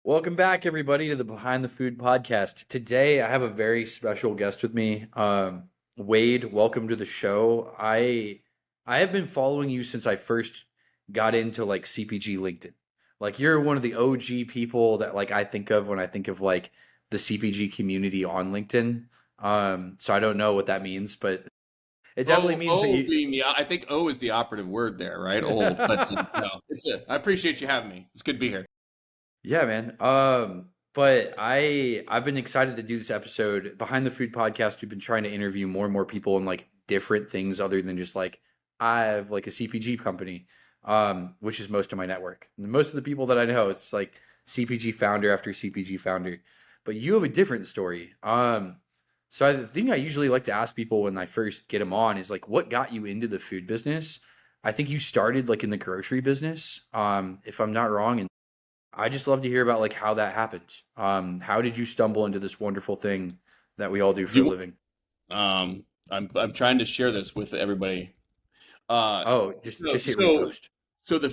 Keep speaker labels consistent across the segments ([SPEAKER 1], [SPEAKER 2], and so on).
[SPEAKER 1] Welcome back, everybody, to the Behind the Food podcast. Today, I have a very special guest with me. Wade, welcome to the show. I have been following you since I first got into like CPG LinkedIn. Like you're one of the OG people that like I think of when I think of like the CPG community on LinkedIn. So I don't know what that means, but it definitely
[SPEAKER 2] Oh,
[SPEAKER 1] means that
[SPEAKER 2] old
[SPEAKER 1] you.
[SPEAKER 2] being I think O is the operative word there, right? Old, but no, I appreciate you having me. It's good to be here.
[SPEAKER 1] Yeah, man. But I've been excited to do this episode. Behind the Food podcast, we've been trying to interview more and more people in like different things other than just like I have like a CPG company, which is most of my network. And most of the people that I know, it's like CPG founder after CPG founder. But you have a different story. The thing I usually like to ask people when I first get them on is like, what got you into the food business? I think you started like in the grocery business, if I'm not wrong. I just love to hear about like how that happened. How did you stumble into this wonderful thing that we all do
[SPEAKER 2] Do
[SPEAKER 1] for a
[SPEAKER 2] you,
[SPEAKER 1] living?
[SPEAKER 2] I'm trying to share this with everybody. Uh,
[SPEAKER 1] Oh,
[SPEAKER 2] so
[SPEAKER 1] just hit
[SPEAKER 2] so
[SPEAKER 1] repost.
[SPEAKER 2] so the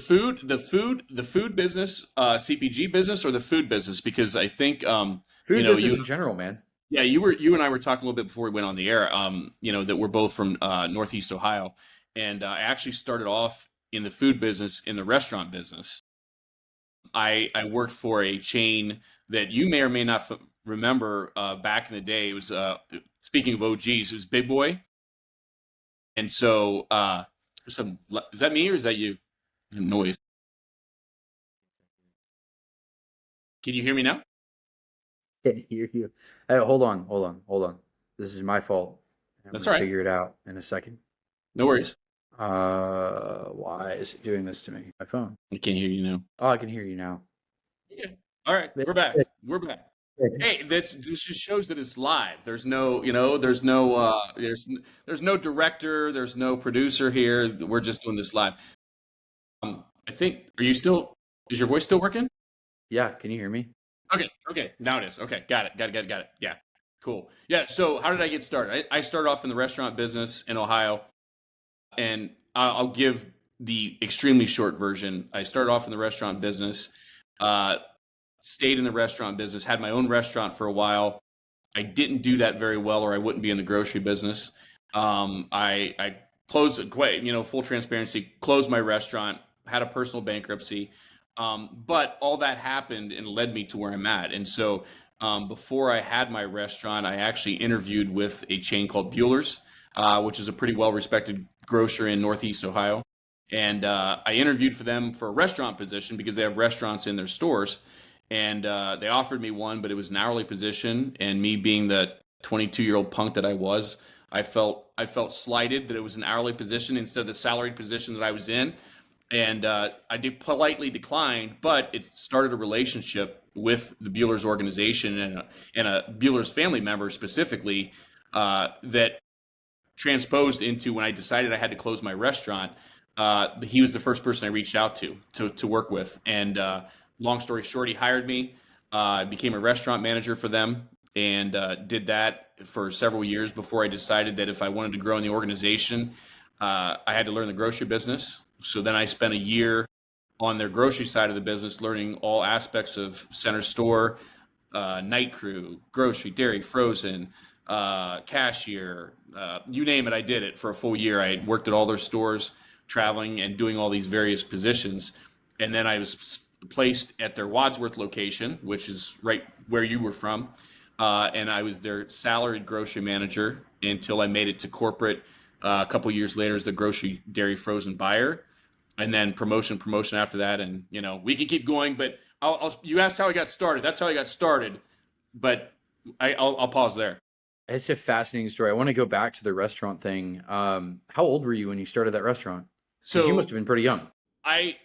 [SPEAKER 2] food business, CPG business, or the food business, because I think
[SPEAKER 1] Food business
[SPEAKER 2] you
[SPEAKER 1] in general, man.
[SPEAKER 2] yeah you and I were talking a little bit before we went on the air. That we're both from Northeast Ohio, and I actually started off in the food business in the restaurant business. I worked for a chain that you may or may not remember back in the day. It was speaking of OGs, it was Big Boy, and so there's some. Is that me or is that you? Noise. Can you hear me now?
[SPEAKER 1] Can't hear you. Hey, hold on. This is my fault. I'm
[SPEAKER 2] That's
[SPEAKER 1] gonna
[SPEAKER 2] all right.
[SPEAKER 1] figure it out in a second.
[SPEAKER 2] No worries.
[SPEAKER 1] Why is it doing this to me? My phone.
[SPEAKER 2] I can't hear you now.
[SPEAKER 1] Oh, I can hear you now.
[SPEAKER 2] Yeah. All right, we're back. We're back. Hey, this just shows that it's live. There's no, there's no director, there's no producer here. We're just doing this live. I think. Are you still? Is your voice still working?
[SPEAKER 1] Yeah, can you hear me?
[SPEAKER 2] Okay, okay, now it is. Okay, got it. Yeah, cool. Yeah, so how did I get started? I started off in the restaurant business in Ohio, and I'll give the extremely short version. I started off in the restaurant business, uh, stayed in the restaurant business, had my own restaurant for a while. I didn't do that very well, or I wouldn't be in the grocery business. I closed, quite, full transparency, closed my restaurant, had a personal bankruptcy. But all that happened and led me to where I'm at. And so before I had my restaurant, I actually interviewed with a chain called Bueller's, which is a pretty well respected grocer in Northeast Ohio. And I interviewed for them for a restaurant position because they have restaurants in their stores. And they offered me one, but it was an hourly position. And me being the 22-year-old punk that I was, I felt slighted that it was an hourly position instead of the salaried position that I was in, and I did politely declined, but it started a relationship with the Bueller's organization and a Bueller's family member specifically that transposed into when I decided I had to close my restaurant. He was the first person I reached out to work with, and long story short, he hired me. I became a restaurant manager for them and did that for several years before I decided that if I wanted to grow in the organization, I had to learn the grocery business. So then I spent a year on their grocery side of the business, learning all aspects of center store, night crew, grocery, dairy, frozen, cashier, you name it. I did it for a full year. I worked at all their stores, traveling and doing all these various positions. And then I was placed at their Wadsworth location, which is right where you were from. And I was their salaried grocery manager until I made it to corporate a couple years later as the grocery, dairy, frozen buyer, and then promotion after that. And we can keep going, but you asked how I got started. That's how I got started, but I'll pause there.
[SPEAKER 1] It's a fascinating story. I want to go back to the restaurant thing. How old were you when you started that restaurant? Because you must
[SPEAKER 2] So
[SPEAKER 1] have been pretty young.
[SPEAKER 2] I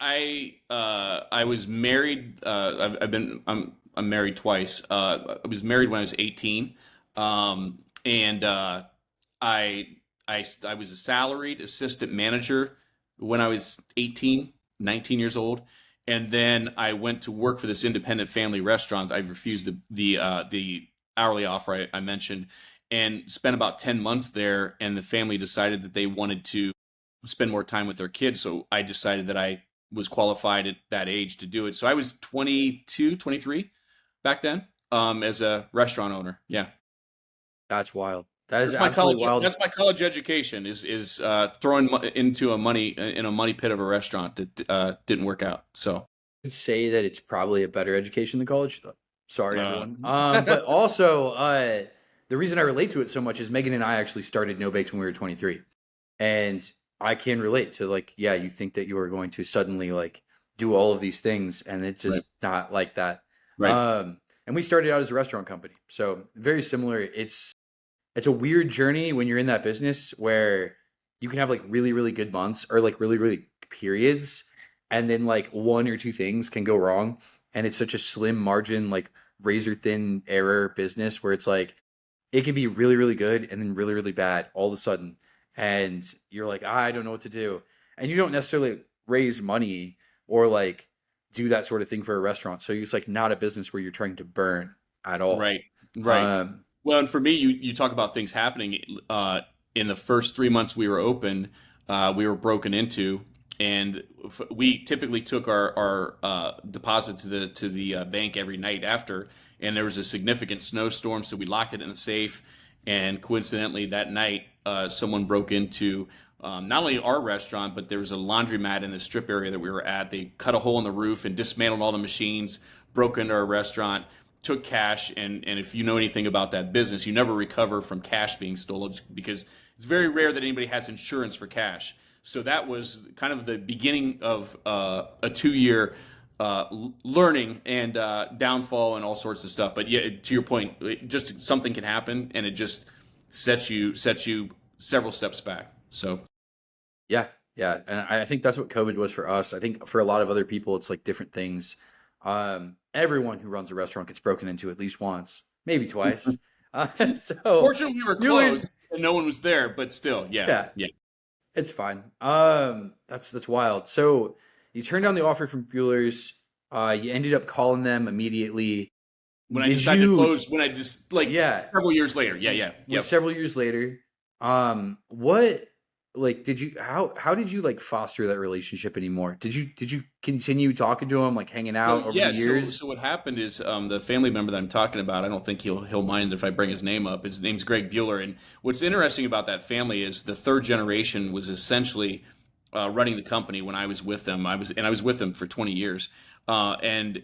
[SPEAKER 2] was married. I'm married twice. I was married when I was 18, and I I was a salaried assistant manager when I was 18, 19 years old, and then I went to work for this independent family restaurant. I refused the hourly offer I mentioned, and spent about 10 months there. And the family decided that they wanted to spend more time with their kids, so I decided that I was qualified at that age to do it. So I was 22, 23 back then, as a restaurant owner. Yeah.
[SPEAKER 1] That's wild. That is absolutely wild.
[SPEAKER 2] That's my college education is throwing into a money in a money pit of a restaurant that didn't work out. So
[SPEAKER 1] I'd say that it's probably a better education than college. Sorry,
[SPEAKER 2] uh,
[SPEAKER 1] everyone. But also, the reason I relate to it so much is Megan and I actually started No Bakes when we were 23, and I can relate to like, yeah, you think that you are going to suddenly like do all of these things, and it's
[SPEAKER 2] right,
[SPEAKER 1] just not like that.
[SPEAKER 2] right,
[SPEAKER 1] And we started out as a restaurant company, so very similar. It's a weird journey when you're in that business where you can have like really really good months or like really really periods, and then like one or two things can go wrong, and it's such a slim margin, like razor thin error business where it's like it can be really really good and then really really bad all of a sudden, and you're like, I don't know what to do, and you don't necessarily raise money or like do that sort of thing for a restaurant, so it's like not a business where you're trying to burn at all.
[SPEAKER 2] right, right.
[SPEAKER 1] um
[SPEAKER 2] Well, and for me, you talk about things happening. In the first 3 months we were open, we were broken into, and we typically took our deposit to the bank every night after. And there was a significant snowstorm, so we locked it in a safe. And coincidentally, that night, someone broke into not only our restaurant, but there was a laundromat in the strip area that we were at. They cut a hole in the roof and dismantled all the machines, broke into our restaurant, took cash, and if you know anything about that business, you never recover from cash being stolen because it's very rare that anybody has insurance for cash. So that was kind of the beginning of a 2 year learning and downfall and all sorts of stuff. But yeah, to your point, just something can happen and it just sets you several steps back. So
[SPEAKER 1] Yeah, yeah, and I think that's what COVID was for us. I think for a lot of other people, it's like different things. Everyone who runs a restaurant gets broken into at least once, maybe twice. So
[SPEAKER 2] fortunately, we were
[SPEAKER 1] you
[SPEAKER 2] closed
[SPEAKER 1] learn,
[SPEAKER 2] and no one was there, but still, yeah,
[SPEAKER 1] yeah,
[SPEAKER 2] yeah.
[SPEAKER 1] it's fine. That's wild. So you turned down the offer from Bueller's. You ended up calling them immediately.
[SPEAKER 2] When I
[SPEAKER 1] Did
[SPEAKER 2] decided to
[SPEAKER 1] you?
[SPEAKER 2] close, when I just like
[SPEAKER 1] Yeah,
[SPEAKER 2] several years later, yeah, yeah,
[SPEAKER 1] like
[SPEAKER 2] yep.
[SPEAKER 1] several years later. What like did you how did you like foster that relationship anymore? Did you continue talking to him, like hanging
[SPEAKER 2] So
[SPEAKER 1] out over the
[SPEAKER 2] yeah, so
[SPEAKER 1] years?
[SPEAKER 2] so what happened is the family member that I'm talking about. I don't think he'll mind if I bring his name up. His name's Greg Bueller, and what's interesting about that family is the third generation was essentially running the company when I was with them. I was with them for 20 years, and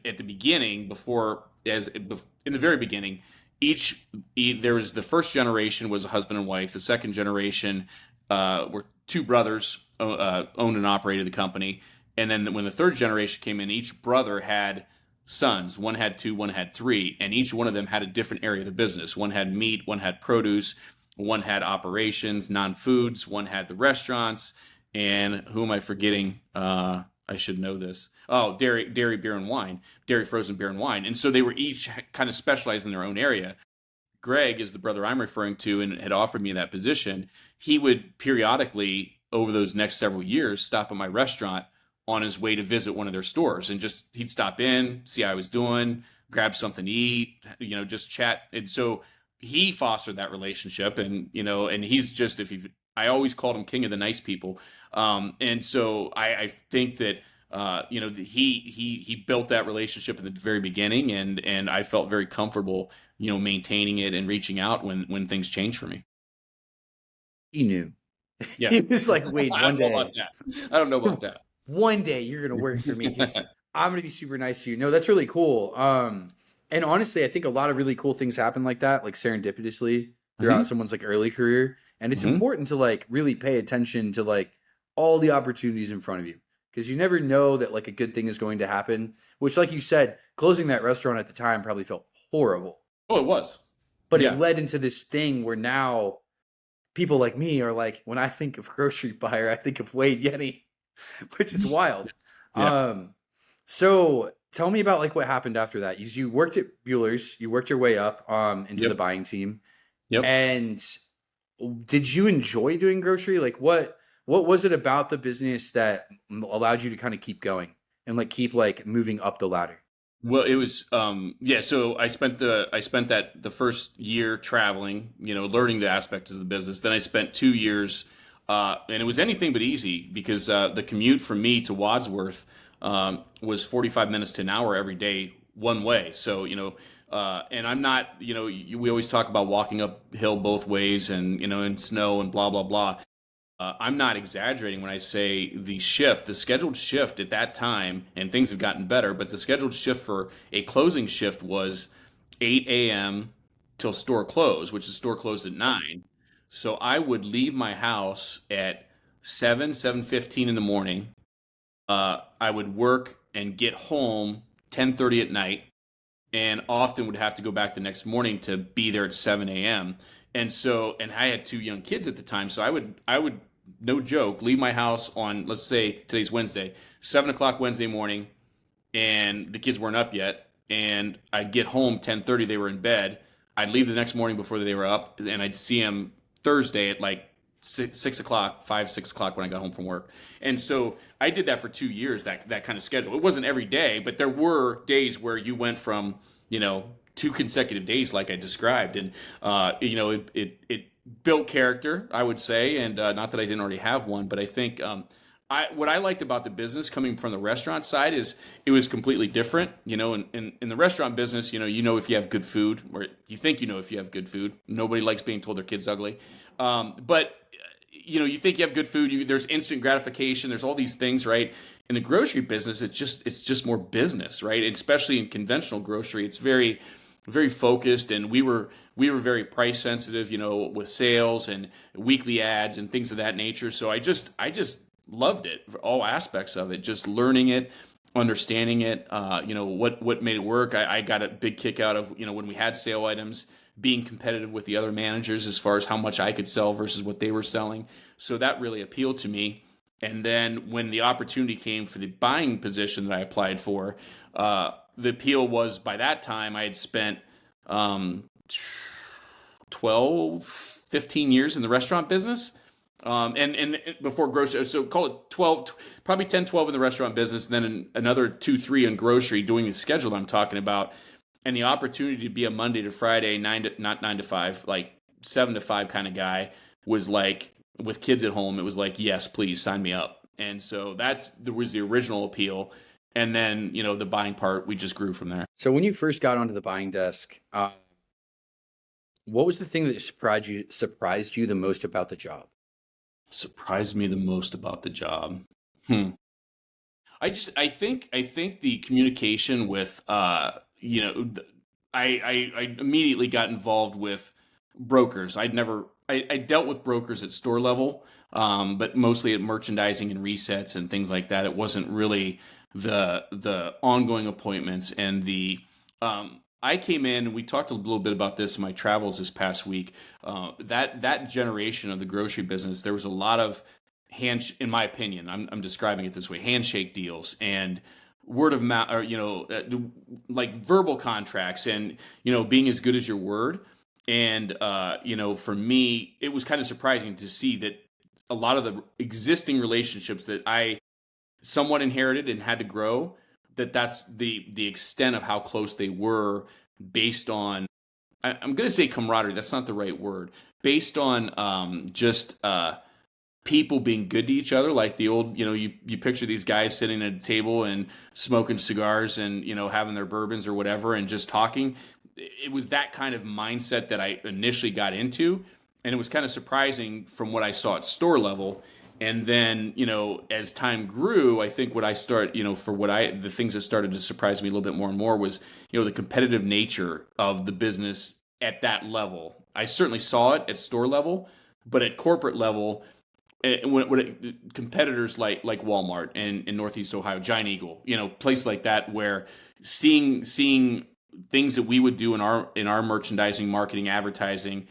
[SPEAKER 2] at the beginning, in the very beginning, there was the first generation was a husband and wife. The second generation were two brothers owned and operated the company, and then when the third generation came in, each brother had sons. One had two, one had three, and each one of them had a different area of the business. One had meat, one had produce, one had operations, non-foods, one had the restaurants, and who am I forgetting? I should know this. Oh, dairy, beer, and wine, dairy, frozen beer, and wine. And so they were each kind of specialized in their own area. Greg is the brother I'm referring to and had offered me that position. He would periodically, over those next several years, stop at my restaurant on his way to visit one of their stores and just he'd stop in, see how I was doing, grab something to eat, just chat. And so he fostered that relationship and he's just if you I always called him king of the nice people. And so I think that he built that relationship in the very beginning, and I felt very comfortable, maintaining it and reaching out when things change for me.
[SPEAKER 1] He knew.
[SPEAKER 2] Yeah,
[SPEAKER 1] He was like, "Wait,
[SPEAKER 2] I
[SPEAKER 1] one
[SPEAKER 2] don't know about
[SPEAKER 1] day,
[SPEAKER 2] that. I don't know about that.
[SPEAKER 1] one day you're gonna work for me because I'm gonna be super nice to you." No, that's really cool. And honestly, I think a lot of really cool things happen like that, like serendipitously throughout
[SPEAKER 2] Hmm.
[SPEAKER 1] someone's like early career. And it's
[SPEAKER 2] Hmm.
[SPEAKER 1] important to like really pay attention to like all the opportunities in front of you because you never know that like a good thing is going to happen. Which, like you said, closing that restaurant at the time probably felt horrible,
[SPEAKER 2] Oh, it was.
[SPEAKER 1] but it
[SPEAKER 2] Yeah,
[SPEAKER 1] led into this thing where now people like me are like, when I think of grocery buyer, I think of Wade Yenny, which is wild.
[SPEAKER 2] yeah,
[SPEAKER 1] Um, so tell me about like what happened after that. You worked at Bueller's, you worked your way up into the
[SPEAKER 2] yep,
[SPEAKER 1] buying team,
[SPEAKER 2] yep.
[SPEAKER 1] and did you enjoy doing grocery? Like what was it about the business that allowed you to kind of keep going and like keep like moving up the ladder?
[SPEAKER 2] Well, it was yeah, so I spent that the first year traveling, learning the aspects of the business. Then I spent 2 years And it was anything but easy because the commute from me to Wadsworth was 45 minutes to an hour every day one way. So, and I'm not, we always talk about walking uphill both ways and, in snow and blah, blah, blah. I'm not exaggerating when I say the scheduled shift at that time, and things have gotten better, but the scheduled shift for a closing shift was 8 a.m. till store close, which the store closed at 9. So I would leave my house at 7:15 in the morning. I would work and get home 10:30 at night, and often would have to go back the next morning to be there at 7 a.m. And I had two young kids at the time, so I would, no joke, leave my house on, let's say today's Wednesday, 7 o'clock Wednesday morning, and the kids weren't up yet, and I'd get home 10:30, they were in bed. I'd leave the next morning before they were up, and I'd see them Thursday at like 6 o'clock, 5, 6 o'clock when I got home from work. And so I did that for 2 years, that kind of schedule. It wasn't every day, but there were days where you went from, 2 consecutive days like I described. And, it built character, I would say. And not that I didn't already have one, but I think what I liked about the business coming from the restaurant side is it was completely different. In the restaurant business, if you have good food, or you think if you have good food. Nobody likes being told their kid's ugly. But you think you have good food. There's instant gratification. There's all these things, right? In the grocery business, it's just more business, right? And especially in conventional grocery, it's very, very focused, and we were very price sensitive, with sales and weekly ads and things of that nature. So I just loved it, all aspects of it, just learning it, understanding it, what made it work. I got a big kick out of, when we had sale items, being competitive with the other managers as far as how much I could sell versus what they were selling. So that really appealed to me. And then when the opportunity came for the buying position that I applied for, the appeal was, by that time I had spent um, 12, 15 years in the restaurant business. And before grocery, so call it 12, probably 10, 12 in the restaurant business, and then another 2, 3 in grocery doing the schedule I'm talking about. And the opportunity to be a Monday to Friday, not 9 to 5, like 7 to 5 kind of guy was like, with kids at home, it was like, yes, please sign me up. And so there was the original appeal. And then, the buying part, we just grew from there.
[SPEAKER 1] So when you first got onto the buying desk, what was the thing that surprised you the most about the job?
[SPEAKER 2] Surprised me the most about the job. Hmm. I think the communication with I immediately got involved with brokers. I dealt with brokers at store level, but mostly at merchandising and resets and things like that. It wasn't really the ongoing appointments and the I came in and we talked a little bit about this in my travels this past week. That generation of the grocery business, there was a lot of in my opinion, I'm describing it this way: handshake deals and word of mouth, or like verbal contracts, and being as good as your word. And for me, it was kind of surprising to see that a lot of the existing relationships that I somewhat inherited and had to grow, that's the extent of how close they were, based on, I'm going to say camaraderie. That's not the right word. Based on just people being good to each other, like the old, you picture these guys sitting at a table and smoking cigars and, having their bourbons or whatever and just talking. It was that kind of mindset that I initially got into. And it was kind of surprising from what I saw at store level. And then, as time grew, I think the things that started to surprise me a little bit more and more was, the competitive nature of the business at that level. I certainly saw it at store level, but at corporate level, competitors like Walmart and in Northeast Ohio, Giant Eagle, place like that, where seeing things that we would do in our merchandising, marketing, advertising,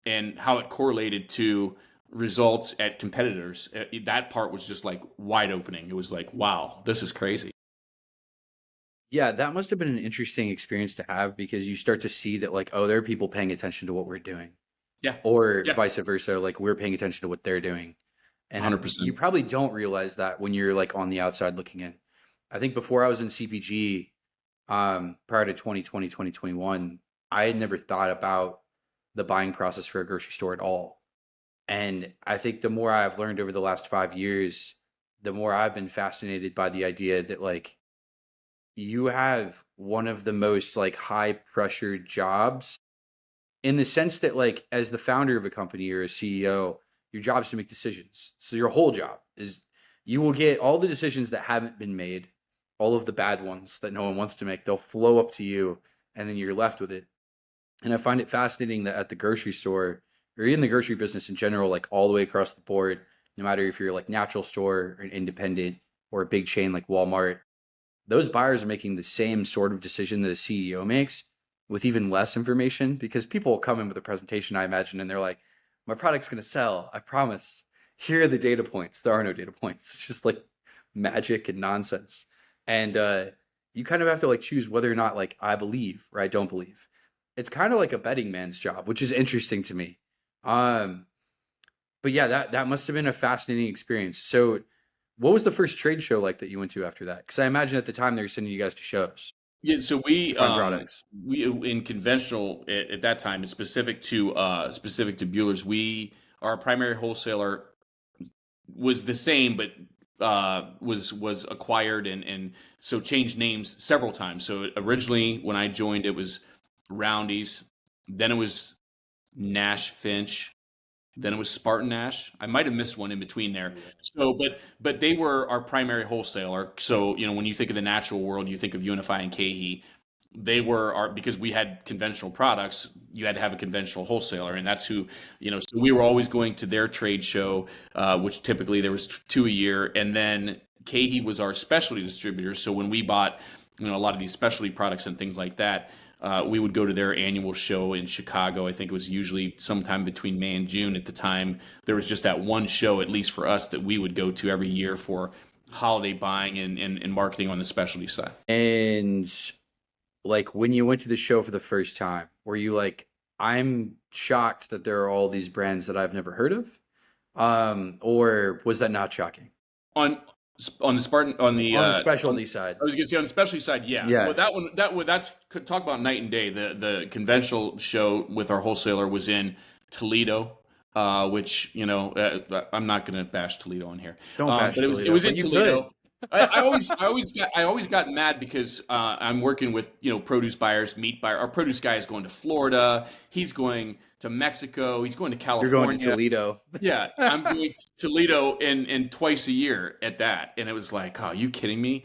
[SPEAKER 2] and how it correlated to results at competitors, that part was just like wide opening. It was like, wow, this is crazy.
[SPEAKER 1] Yeah, that must have been an interesting experience to have because you start to see that like, oh, there are people paying attention to what we're doing,
[SPEAKER 2] Yeah,
[SPEAKER 1] or
[SPEAKER 2] yeah,
[SPEAKER 1] vice versa, like we're paying attention to what they're doing. And you
[SPEAKER 2] 100%.
[SPEAKER 1] probably don't realize that when you're like on the outside looking in. I think before I was in CPG, prior to 2020, 2021, I had never thought about the buying process for a grocery store at all. And I think the more I've learned over the last 5 years, the more I've been fascinated by the idea that like you have one of the most like high pressure jobs in the sense that like as the founder of a company or a CEO, your job is to make decisions. So your whole job is you will get all the decisions that haven't been made, all of the bad ones that no one wants to make, they'll flow up to you and then you're left with it. And I find it fascinating that at the grocery store or in the grocery business in general, like all the way across the board, no matter if you're like natural store or an independent or a big chain like Walmart, those buyers are making the same sort of decision that a CEO makes with even less information because people will come in with a presentation, I imagine, and they're like, my product's going to sell. I promise. Here are the data points. There are no data points. It's just like magic and nonsense. And you kind of have to like choose whether or not like I believe or I don't believe. It's kind of like a betting man's job, which is interesting to me. Um, but yeah, that must have been a fascinating experience. So what was the first trade show like that you went to after that? Because I imagine at the time they were sending you guys to shows
[SPEAKER 2] Yeah, so
[SPEAKER 1] to find products.
[SPEAKER 2] we in conventional at that time, it's specific to Bueller's. We our primary wholesaler was the same, but was acquired and so changed names several times. So originally, when I joined, it was Roundy's, then it was Nash Finch, then it was Spartan Nash. I might have missed one in between there. So, but they were our primary wholesaler. So when you think of the natural world, you think of Unify and KeHE. They were our because we had conventional products. You had to have a conventional wholesaler, and that's who. So we were always going to their trade show, which typically there was two a year, and then KeHE was our specialty distributor. So when we bought a lot of these specialty products and things like that, we would go to their annual show in Chicago. I think it was usually sometime between May and June at the time. There was just that one show, at least for us, that we would go to every year for holiday buying and marketing on the specialty side.
[SPEAKER 1] And like when you went to the show for the first time, were you like, I'm shocked that there are all these brands that I've never heard of? Or was that not shocking?
[SPEAKER 2] On on the Spartan
[SPEAKER 1] On the specialty side.
[SPEAKER 2] I was gonna say on the specialty side, yeah. Well,
[SPEAKER 1] Yeah.
[SPEAKER 2] that's talk about night and day. The conventional show with our wholesaler was in Toledo, which I'm not gonna bash Toledo on here,
[SPEAKER 1] Don't bash
[SPEAKER 2] but it
[SPEAKER 1] Toledo,
[SPEAKER 2] was
[SPEAKER 1] but
[SPEAKER 2] in
[SPEAKER 1] you could.
[SPEAKER 2] Toledo. I always got mad because I'm working with produce buyers, meat buyer. Our produce guy is going to Florida. He's going to Mexico. He's going to
[SPEAKER 1] You're going to
[SPEAKER 2] California.
[SPEAKER 1] Toledo.
[SPEAKER 2] Yeah, I'm going to Toledo and twice a year at that, and it was like, oh, are you kidding me?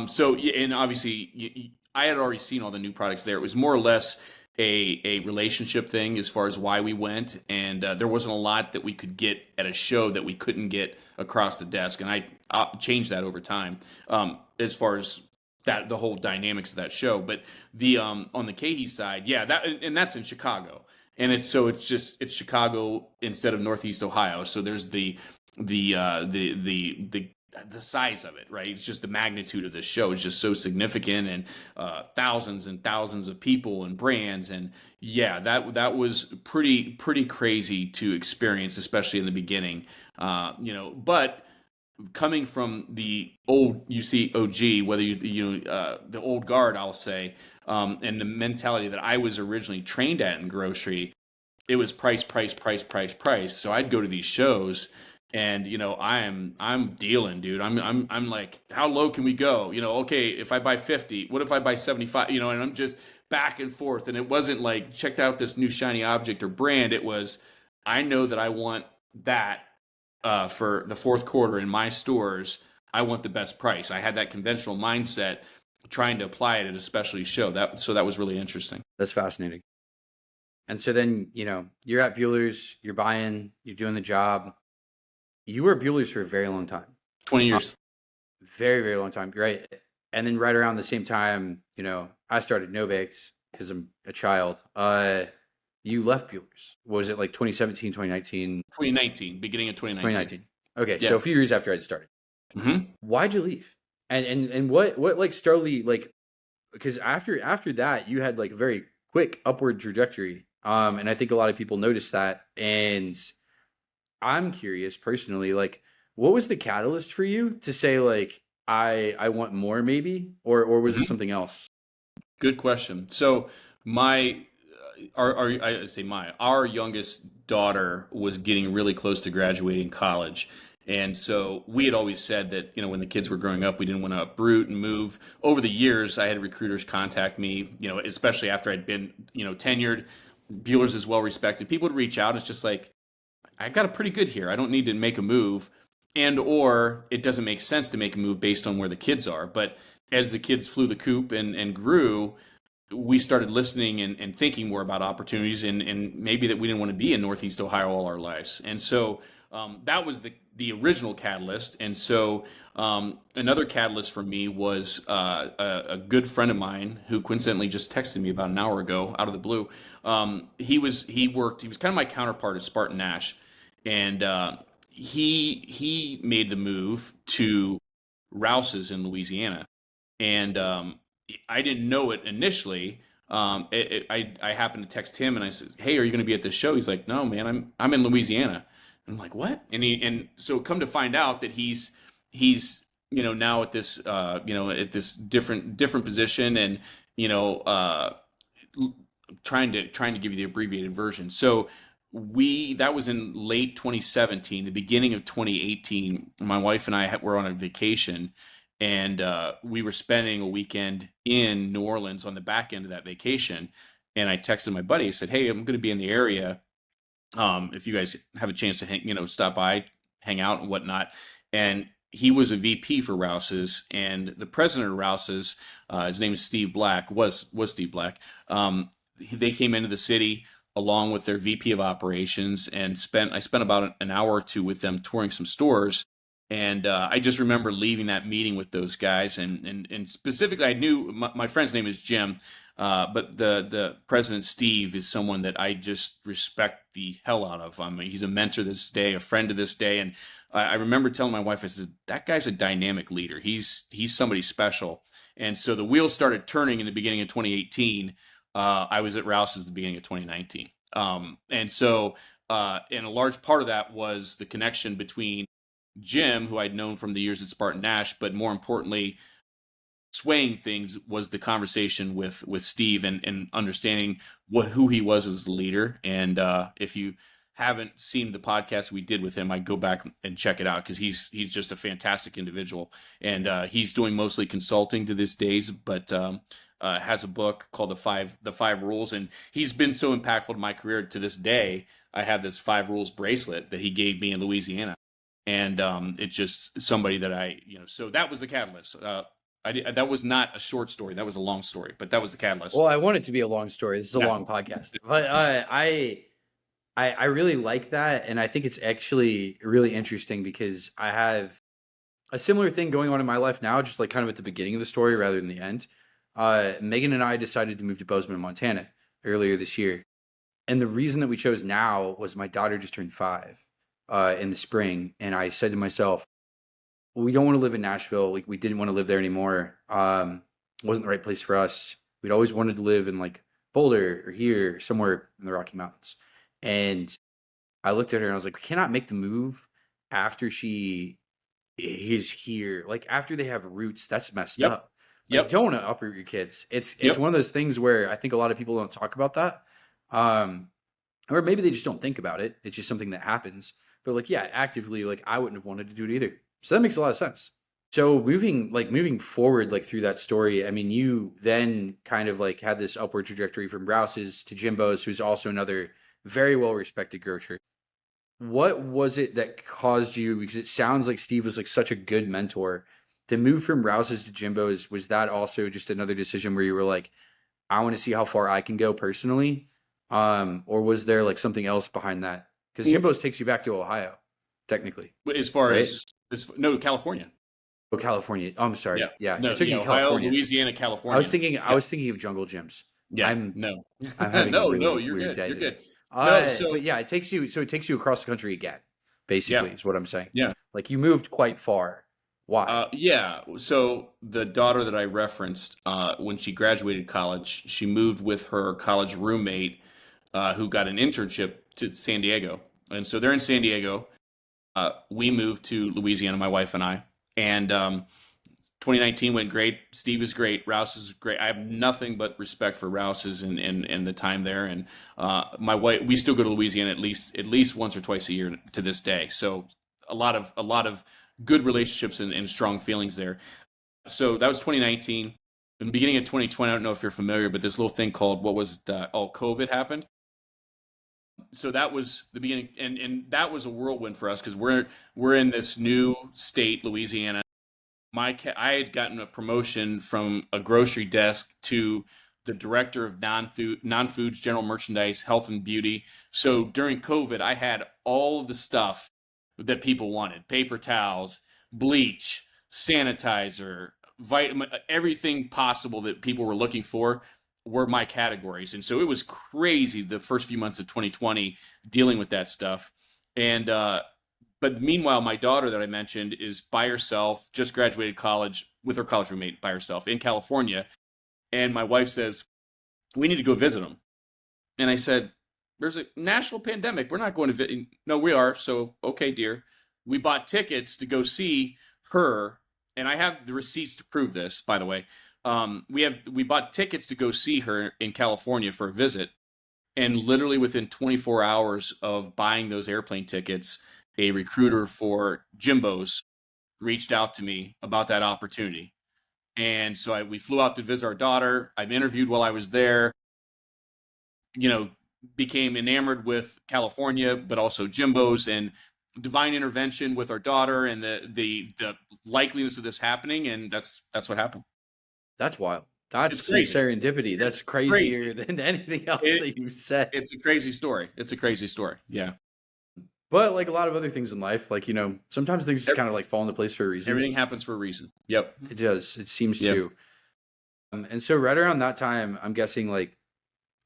[SPEAKER 2] So yeah, and obviously, I had already seen all the new products there. It was more or less a relationship thing as far as why we went, and there wasn't a lot that we could get at a show that we couldn't get across the desk, and I changed that over time as far as that the whole dynamics of that show. But the on the KeHE side, yeah, that's in Chicago, and it's Chicago instead of Northeast Ohio. So there's the size of it, right? It's just the magnitude of this show is just so significant, and thousands and thousands of people and brands, and yeah, that was pretty crazy to experience, especially in the beginning. But coming from the old UCOG, whether the old guard, I'll say, and the mentality that I was originally trained at in grocery, it was price, price, price, price, price. So I'd go to these shows, and I'm dealing, dude. I'm like, how low can we go? Okay, if I buy 50, what if I buy 75? And I'm just back and forth. And it wasn't like checked out this new shiny object or brand. It was, I know that I want that for the fourth quarter in my stores. I want the best price. I had that conventional mindset, trying to apply it at a specialty show. That was really interesting.
[SPEAKER 1] That's fascinating. And so then, you're at Bueller's, you're buying, you're doing the job. You were at Bueller's for a very long time.
[SPEAKER 2] 20
[SPEAKER 1] Uh,
[SPEAKER 2] years.
[SPEAKER 1] very, very long time, right? And then right around the same time, I started No Bakes because I'm a child. You left Bueller's. Was it like 2017, 2019?
[SPEAKER 2] 2019, beginning of 2019.
[SPEAKER 1] 2019. Okay,
[SPEAKER 2] Yeah.
[SPEAKER 1] so a few years after I'd started.
[SPEAKER 2] Mm-hmm.
[SPEAKER 1] Why'd you leave? And what like started like because after that you had like a very quick upward trajectory. And I think a lot of people noticed that. And I'm curious personally, like, what was the catalyst for you to say like I want more maybe, or was it
[SPEAKER 2] Mm-hmm.
[SPEAKER 1] something else?
[SPEAKER 2] Good question. So my I say our youngest daughter was getting really close to graduating college. And so we had always said that, when the kids were growing up, we didn't want to uproot and move. Over the years, I had recruiters contact me, especially after I'd been, tenured. Bueller's is well respected. People would reach out. It's just like, I got it pretty good here. I don't need to make a move, and or it doesn't make sense to make a move based on where the kids are. But as the kids flew the coop and grew, we started listening and thinking more about opportunities, and maybe that we didn't want to be in Northeast Ohio all our lives. And so that was the original catalyst. And so another catalyst for me was a good friend of mine who coincidentally just texted me about an hour ago out of the blue. He was kind of my counterpart at Spartan Nash, and he made the move to Rouse's in Louisiana, and I didn't know it initially. I happened to text him and I said, "Hey, are you going to be at this show?" He's like, "No, man, I'm in Louisiana." I'm like, "What?" And so come to find out that he's now at this at this different position, and you know uh, trying to give you the abbreviated version. So we that was in late 2017, the beginning of 2018. My wife and I were on a vacation, and we were spending a weekend in New Orleans on the back end of that vacation. And I texted my buddy. I said, "Hey, I'm going to be in the area. If you guys have a chance to stop by, hang out and whatnot." And he was a VP for Rouse's, and the president of Rouse's, his name is Steve Black, was Steve Black. They came into the city along with their VP of operations, and I spent about an hour or two with them touring some stores. And I just remember leaving that meeting with those guys, and specifically, I knew my friend's name is Jim, but the president Steve is someone that I just respect the hell out of. I mean, he's a mentor this day, a friend to this day, and I remember telling my wife, I said, "That guy's a dynamic leader. He's somebody special." And so the wheels started turning in the beginning of 2018. I was at Rouse's at the beginning of 2019, and so and a large part of that was the connection between Jim, who I'd known from the years at Spartan Nash, but more importantly, swaying things was the conversation with Steve, and understanding who he was as a leader. And if you haven't seen the podcast we did with him, I go back and check it out, because he's just a fantastic individual, and he's doing mostly consulting to this days, but has a book called the five rules, and he's been so impactful to my career to this day. I have this five rules bracelet that he gave me in Louisiana, and it's just somebody that so that was the catalyst. That was not a short story. That was a long story, but that was the catalyst.
[SPEAKER 1] Well, I want it to be a long story. This is a
[SPEAKER 2] Yeah.
[SPEAKER 1] long podcast, but I really like that, and I think it's actually really interesting because I have a similar thing going on in my life now, just like kind of at the beginning of the story rather than the end. Megan and I decided to move to Bozeman, Montana earlier this year, and the reason that we chose now was my daughter just turned 5 in the spring, and I said to myself, we don't want to live in Nashville. We didn't want to live there anymore. It wasn't the right place for us. We'd always wanted to live in like Boulder or here, somewhere in the Rocky Mountains. And I looked at her and I was like, we cannot make the move after she is here. Like after they have roots, that's messed
[SPEAKER 2] Yep.
[SPEAKER 1] up. Like
[SPEAKER 2] Yep.
[SPEAKER 1] don't want to uproot your kids. It's
[SPEAKER 2] Yep.
[SPEAKER 1] one of those things where I think a lot of people don't talk about that. Um, or maybe they just don't think about it. It's just something that happens. But like, yeah, actively, like I wouldn't have wanted to do it either. So that makes a lot of sense. So moving forward, like through that story, I mean, you then kind of like had this upward trajectory from Rouse's to Jimbo's, who's also another very well respected grocer. What was it that caused you? Because it sounds like Steve was like such a good mentor. To move from Rouse's to Jimbo's, was that also just another decision where you were like, I want to see how far I can go personally? Or was there like something else behind that? Because Jimbo's takes you back to Ohio, technically,
[SPEAKER 2] As far
[SPEAKER 1] right?
[SPEAKER 2] as no, California.
[SPEAKER 1] Oh, California. Oh, I'm
[SPEAKER 2] Yeah.
[SPEAKER 1] sorry. Yeah,
[SPEAKER 2] No,
[SPEAKER 1] it took
[SPEAKER 2] yeah,
[SPEAKER 1] you to
[SPEAKER 2] Ohio,
[SPEAKER 1] California.
[SPEAKER 2] Louisiana, California.
[SPEAKER 1] I
[SPEAKER 2] Yeah.
[SPEAKER 1] was thinking of Jungle Gyms.
[SPEAKER 2] Yeah.
[SPEAKER 1] I'm
[SPEAKER 2] No.
[SPEAKER 1] I'm having a
[SPEAKER 2] No,
[SPEAKER 1] really
[SPEAKER 2] you're
[SPEAKER 1] weird
[SPEAKER 2] good.
[SPEAKER 1] day
[SPEAKER 2] You're
[SPEAKER 1] today.
[SPEAKER 2] good. No,
[SPEAKER 1] But
[SPEAKER 2] so
[SPEAKER 1] yeah, it takes you across the country again,
[SPEAKER 2] yeah.
[SPEAKER 1] basically, is what I'm saying.
[SPEAKER 2] Yeah.
[SPEAKER 1] Like you moved quite far. Why?
[SPEAKER 2] Yeah. So the daughter that I referenced, when she graduated college, she moved with her college roommate, who got an internship to San Diego. And so they're in San Diego. We moved to Louisiana, my wife and I. And 2019 went great. Steve is great. Rouse is great. I have nothing but respect for Rouse's and the time there. And my wife, we still go to Louisiana at least once or twice a year to this day. So a lot of good relationships and strong feelings there. So that was 2019. In the beginning of 2020, I don't know if you're familiar, but this little thing called what was it? COVID happened. So that was the beginning, and that was a whirlwind for us because we're in this new state, Louisiana. I had gotten a promotion from a grocery desk to the director of non-foods, general merchandise, health and beauty. So during COVID, I had all of the stuff that people wanted: paper towels, bleach, sanitizer, vitamin, everything possible that people were looking for were my categories. And so it was crazy the first few months of 2020 dealing with that stuff. And but meanwhile, my daughter that I mentioned is by herself, just graduated college with her college roommate by herself in California. And my wife says, we need to go visit them. And I said, there's a national pandemic. We're not going to visit. No, we are. So, okay, dear. We bought tickets to go see her. And I have the receipts to prove this, by the way. We bought tickets to go see her in California for a visit. And literally within 24 hours of buying those airplane tickets, a recruiter for Jimbo's reached out to me about that opportunity. And so we flew out to visit our daughter. I've interviewed while I was there, you know, became enamored with California, but also Jimbo's, and divine intervention with our daughter and the likeliness of this happening. And that's what happened.
[SPEAKER 1] That's wild.
[SPEAKER 2] It's
[SPEAKER 1] That's some
[SPEAKER 2] crazy.
[SPEAKER 1] serendipity. That's
[SPEAKER 2] It's crazy.
[SPEAKER 1] crazier than anything else
[SPEAKER 2] It,
[SPEAKER 1] that you said.
[SPEAKER 2] it's a crazy story. It's a crazy story. Yeah.
[SPEAKER 1] But like a lot of other things in life, like, sometimes things just kind of like fall into place for a reason.
[SPEAKER 2] Everything happens for a reason. Yep.
[SPEAKER 1] It does. It seems
[SPEAKER 2] Yep.
[SPEAKER 1] to. And so right around that time, I'm guessing like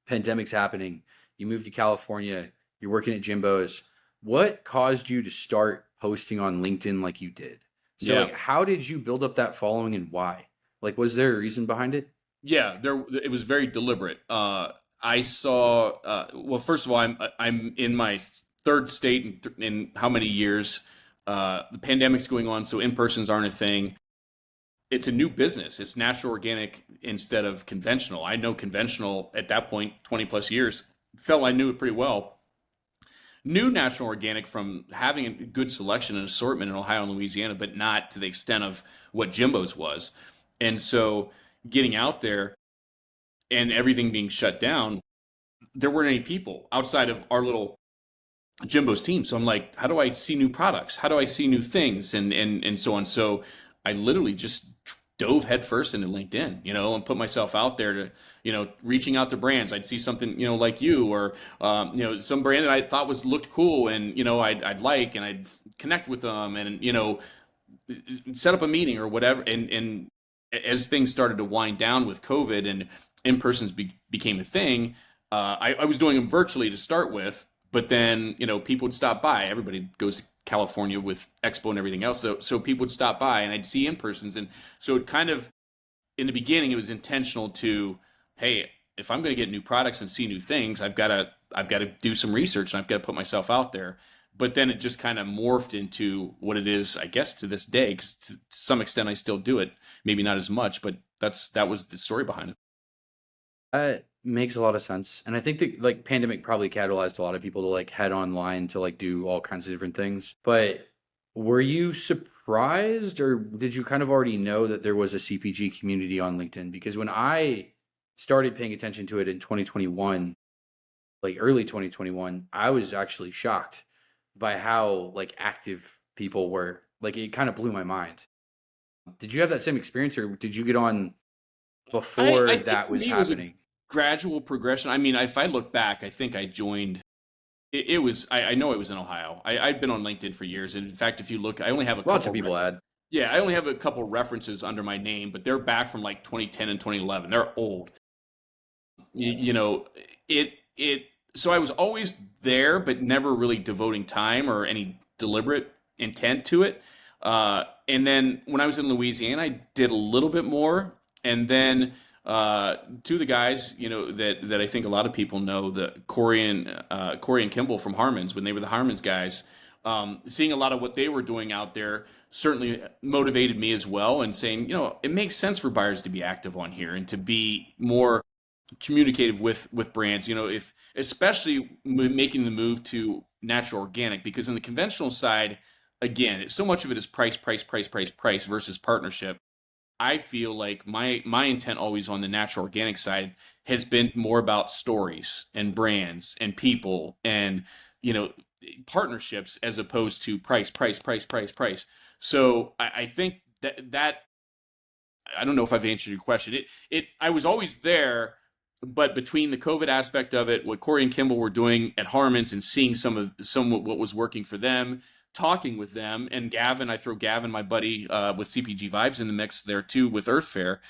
[SPEAKER 1] pandemic's happening. You moved to California. You're working at Jimbo's. What caused you to start posting on LinkedIn like you did? So
[SPEAKER 2] Yeah.
[SPEAKER 1] like, how did you build up that following and why? Like, was there a reason behind it?
[SPEAKER 2] Yeah, it was very deliberate. I saw. Well, first of all, I'm in my third state in how many years? The pandemic's going on, so in persons aren't a thing. It's a new business. It's natural organic instead of conventional. I know conventional at that point, 20 plus years. Felt I knew it pretty well. New natural organic from having a good selection and assortment in Ohio and Louisiana, but not to the extent of what Jimbo's was. And so getting out there and everything being shut down, there weren't any people outside of our little Jimbo's team. So I'm like, how do I see new products? How do I see new things? And so on. So I literally just dove headfirst into LinkedIn, and put myself out there to, reaching out to brands. I'd see something, like you or, some brand that I thought looked cool and, I'd like, and I'd connect with them and, set up a meeting or whatever. And as things started to wind down with COVID and in-persons became a thing, I was doing them virtually to start with, but then, people would stop by. Everybody goes to California with Expo and everything else. So people would stop by and I'd see in-persons. And so it kind of, in the beginning, it was intentional to, hey, if I'm going to get new products and see new things, I've got to do some research and I've got to put myself out there. But then it just kind of morphed into what it is, I guess, to this day, because to some extent I still do it. Maybe not as much, but that was the story behind it.
[SPEAKER 1] That makes a lot of sense. And I think that like pandemic probably catalyzed a lot of people to like head online to like do all kinds of different things. But were you surprised or did you kind of already know that there was a CPG community on LinkedIn? Because when I started paying attention to it in 2021, like early 2021, I was actually shocked by how like active people were. Like it kind of blew my mind. Did you have that same experience or did you get on before
[SPEAKER 2] I think
[SPEAKER 1] that
[SPEAKER 2] for
[SPEAKER 1] was
[SPEAKER 2] me it was a
[SPEAKER 1] happening?
[SPEAKER 2] gradual progression. I mean, if I look back, I think I joined. It was I know it was in Ohio. I'd been on LinkedIn for years, and in fact, if you look, I only have a
[SPEAKER 1] Lots
[SPEAKER 2] couple.
[SPEAKER 1] of people had.
[SPEAKER 2] Yeah, I only have a couple references under my name, but they're back from like 2010 and 2011. They're old. You know, it. So I was always there, but never really devoting time or any deliberate intent to it. And then when I was in Louisiana, I did a little bit more, and then two of the guys, that I think a lot of people know, the Corey and Kimball from Harmon's, when they were the Harmon's guys, seeing a lot of what they were doing out there certainly motivated me as well, and saying, it makes sense for buyers to be active on here and to be more communicative with brands. If especially making the move to natural organic, because in the conventional side, again, so much of it is price, price, price, price, price versus partnership. I feel like my intent always on the natural organic side has been more about stories and brands and people and you know partnerships, as opposed to price, price, price, price, price. So I think that I don't know if I've answered your question. I was always there, but between the COVID aspect of it, what Corey and Kimball were doing at Harmon's, and seeing some of what was working for them, talking with them, and Gavin, I throw Gavin, my buddy, with CPG Vibes, in the mix there too with Earth Fare.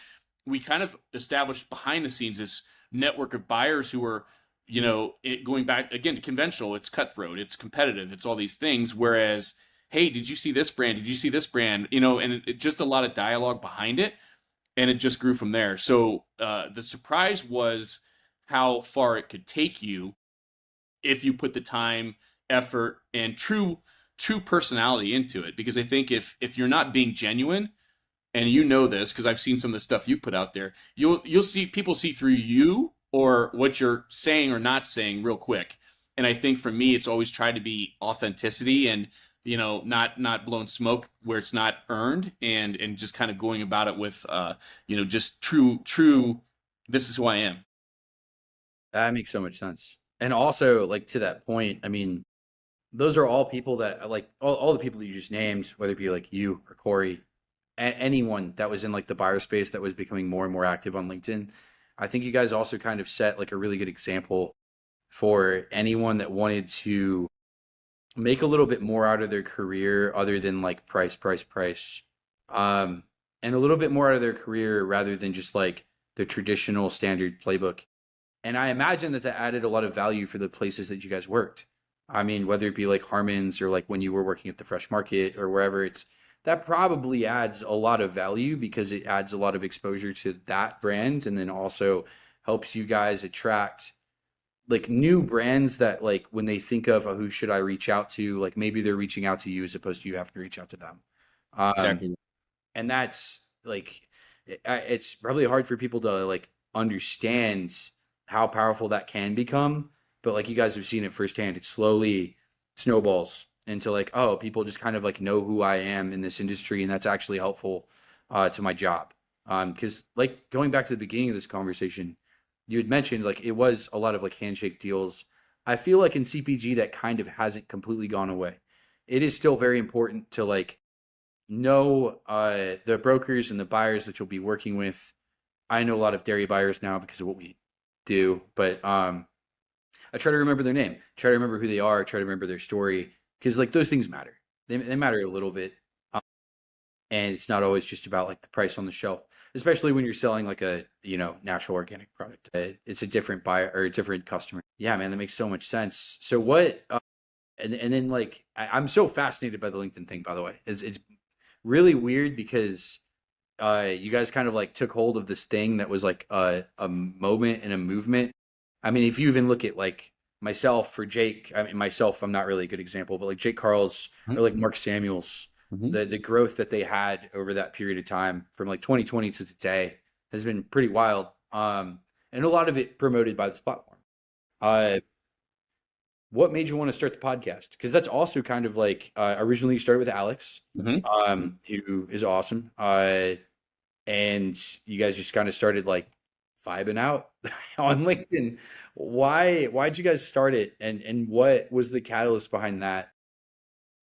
[SPEAKER 2] We kind of established behind the scenes this network of buyers who are, going back again to conventional. It's cutthroat, it's competitive, it's all these things. Whereas, hey, did you see this brand? Did you see this brand? And just a lot of dialogue behind it, and it just grew from there. So the surprise was how far it could take you if you put the time, effort, and true personality into it. Because I think if you're not being genuine, and this because I've seen some of the stuff you've put out there, you'll see people see through you or what you're saying or not saying real quick. And I think for me, it's always tried to be authenticity, and not blowing smoke where it's not earned, and just kind of going about it with just true. This is who I am.
[SPEAKER 1] That makes so much sense. And also, like to that point, I mean, those are all people that like all the people that you just named, whether it be like you or Corey, anyone that was in like the buyer space that was becoming more and more active on LinkedIn. I think you guys also kind of set like a really good example for anyone that wanted to make a little bit more out of their career other than like price, price, price. Um, and a little bit more out of their career rather than just like the traditional standard playbook. And I imagine that that added a lot of value for the places that you guys worked. I mean, whether it be like Harmon's or like when you were working at the Fresh Market or wherever, it's that probably adds a lot of value because it adds a lot of exposure to that brand, and then also helps you guys attract like new brands that like when they think of who should I reach out to, like maybe they're reaching out to you as opposed to you have to reach out to them. Um,
[SPEAKER 2] Exactly.
[SPEAKER 1] and that's like it's probably hard for people to like understand how powerful that can become, but like you guys have seen it firsthand, it slowly snowballs into like, oh, people just kind of like know who I am in this industry, and that's actually helpful to my job. Because like going back to the beginning of this conversation, you had mentioned like it was a lot of like handshake deals. I feel like in CPG that kind of hasn't completely gone away. It is still very important to like know the brokers and the buyers that you'll be working with. I know a lot of dairy buyers now because of what we do, but I try to remember their name, try to remember who they are, try to remember their story because like those things matter. They matter a little bit, and it's not always just about like the price on the shelf, especially when you're selling like a natural organic product. It's a different buyer or a different customer. Yeah, man, that makes so much sense. So what? And then like I'm so fascinated by the LinkedIn thing. By the way, it's really weird because you guys kind of like took hold of this thing that was like a moment and a movement. I mean, if you even look at like myself for Jake, I mean myself, I'm not really a good example, but like Jake Carl's or like Mark Samuels,
[SPEAKER 2] Mm-hmm.
[SPEAKER 1] the growth that they had over that period of time from like 2020 to today has been pretty wild. And a lot of it promoted by this platform. Uh, what made you want to start the podcast? Because that's also kind of like originally you started with Alex,
[SPEAKER 2] Mm-hmm.
[SPEAKER 1] who is awesome. And you guys just kind of started like vibing out on LinkedIn. Why'd you guys start it, and what was the catalyst behind that?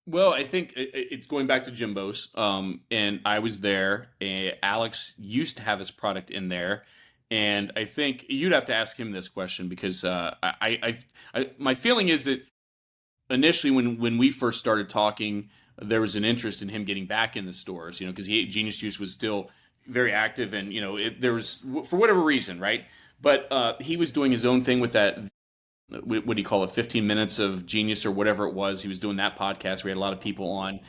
[SPEAKER 2] Well, I think it's going back to Jimbo's, and I was there. Alex used to have his product in there, and I think you'd have to ask him this question because my feeling is that initially when we first started talking, there was an interest in him getting back in the stores, because Genius Juice was still very active, and there was, for whatever reason, right? But he was doing his own thing with that. What do you call it? 15 minutes of genius or whatever it was. He was doing that podcast. We had a lot of people on.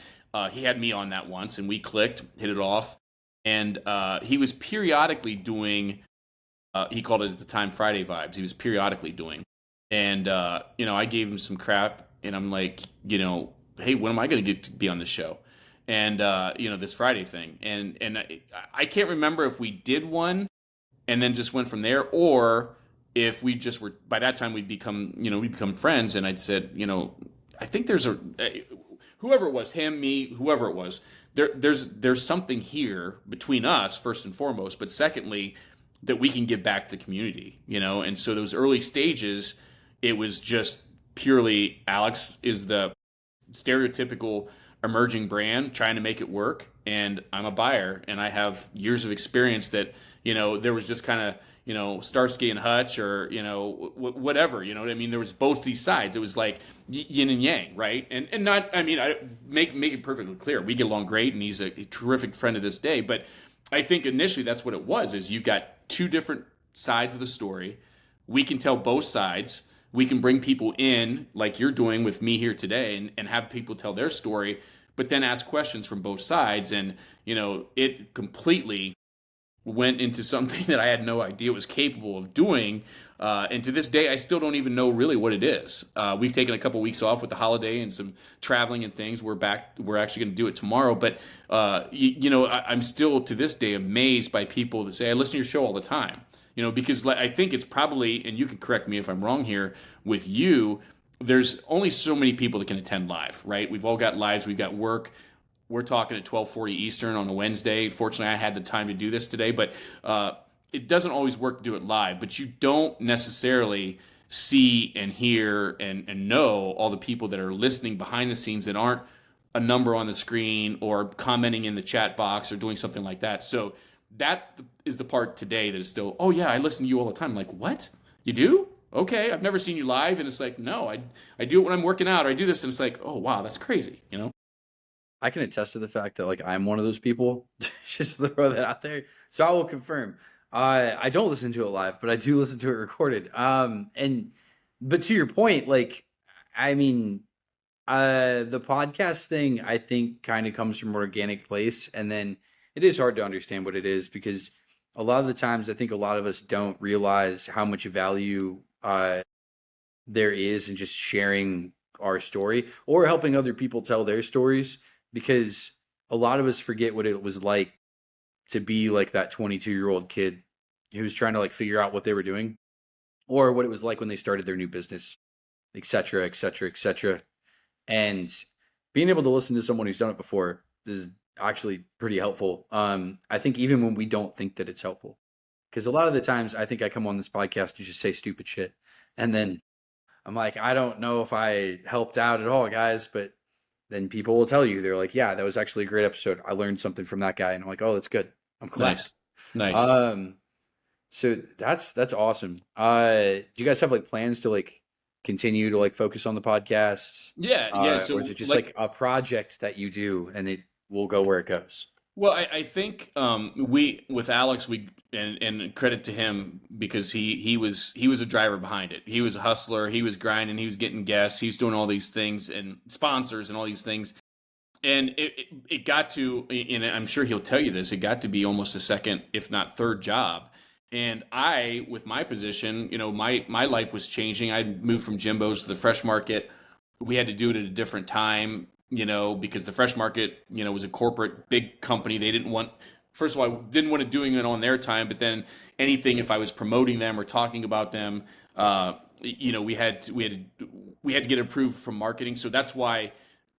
[SPEAKER 2] He had me on that once, and we clicked, hit it off. And he was periodically doing. He called it at the time Friday Vibes. He was periodically doing, and I gave him some crap, and I'm like, hey, when am I going to get to be on the show? And this Friday thing, and I can't remember if we did one and then just went from there, or if we just were by that time we become friends, and I'd said, I think there's whoever it was, him, me, whoever it was, there's something here between us first and foremost, but secondly, that we can give back to the community, and so those early stages, it was just purely Alex is the stereotypical emerging brand trying to make it work, and I'm a buyer and I have years of experience that there was just kind of Starsky and Hutch, or whatever, what I mean. There was both these sides. It was like yin and yang, right? And not, I mean, I make it perfectly clear we get along great and he's a terrific friend to this day, but I think initially that's what it was, is you've got two different sides of the story. We can tell both sides. We can bring people in like you're doing with me here today, and have people tell their story, but then ask questions from both sides. And, it completely went into something that I had no idea it was capable of doing. And to this day, I still don't even know really what it is. We've taken a couple weeks off with the holiday and some traveling and things. We're back. We're actually going to do it tomorrow. But, I'm still to this day amazed by people that say, I listen to your show all the time. Because I think it's probably, and you can correct me if I'm wrong here, with you, there's only so many people that can attend live, right? We've all got lives, we've got work. We're talking at 12:40 Eastern on a Wednesday. Fortunately, I had the time to do this today, but it doesn't always work to do it live. But you don't necessarily see and hear and know all the people that are listening behind the scenes that aren't a number on the screen or commenting in the chat box or doing something like that. So that is the part today that is still, oh yeah, I listen to you all the time. I'm like, what? You do? Okay, I've never seen you live. And it's like, no, I do it when I'm working out, or I do this, and it's like, oh wow, that's crazy.
[SPEAKER 1] I can attest to the fact that like I'm one of those people. Just throw that out there. So I will confirm. I don't listen to it live, but I do listen to it recorded. And but to your point, like I mean, the podcast thing I think kind of comes from an organic place, and then it is hard to understand what it is because a lot of the times I think a lot of us don't realize how much value there is in just sharing our story or helping other people tell their stories, because a lot of us forget what it was like to be like that 22-year-old kid who was trying to like figure out what they were doing, or what it was like when they started their new business, etc., etc., etc. And being able to listen to someone who's done it before is actually pretty helpful. I think even when we don't think that it's helpful, because a lot of the times I think I come on this podcast to just say stupid shit, and then I'm like, I don't know if I helped out at all, guys, but then people will tell you, they're like, yeah, that was actually a great episode. I learned something from that guy. And I'm like, oh, that's good. I'm glad.
[SPEAKER 2] Nice, nice.
[SPEAKER 1] Um, so that's awesome. Do you guys have like plans to like continue to like focus on the podcasts?
[SPEAKER 2] Yeah, yeah.
[SPEAKER 1] Or is
[SPEAKER 2] So
[SPEAKER 1] it just like
[SPEAKER 2] like,
[SPEAKER 1] a project that you do and it will go where it goes?
[SPEAKER 2] well, I think we with Alex, we and credit to him, because he was a driver behind it. He was a hustler. He was grinding. He was getting guests. He was doing all these things and sponsors and all these things. And it got to, and I'm sure he'll tell you this, it got to be almost a second, if not third job. And I, with my position, my life was changing. I moved from Jimbo's to the Fresh Market. We had to do it at a different time, because the Fresh Market, was a corporate big company. They didn't want, first of all, I didn't want to doing it on their time, but then anything, if I was promoting them or talking about them, we had to get approved from marketing. So that's why,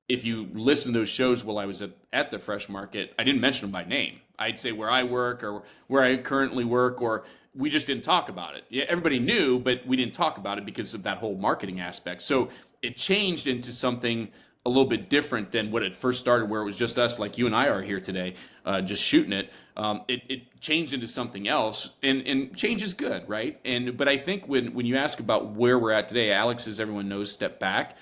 [SPEAKER 2] if you listen to those shows while I was at the Fresh Market, I didn't mention them by name. I'd say where I work or where I currently work, or we just didn't talk about it. Yeah, everybody knew, but we didn't talk about it because of that whole marketing aspect. So it changed into something a little bit different than what it first started, where it was just us, like you and I are here today, just shooting it. It changed into something else, and change is good, right? But I think when you ask about where we're at today, Alex, as everyone knows, stepped back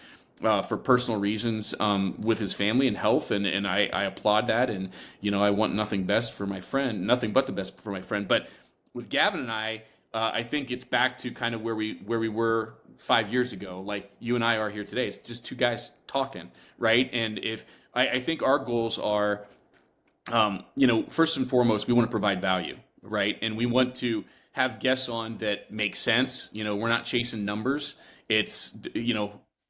[SPEAKER 2] for personal reasons, with his family and health, and I applaud that, and I want nothing best for my friend, nothing but the best for my friend. But with Gavin and I think it's back to kind of where we were 5 years ago, like you and I are here today. It's just two guys talking, right? And if I think our goals are, first and foremost, we want to provide value, right? And we want to have guests on that make sense. We're not chasing numbers. It's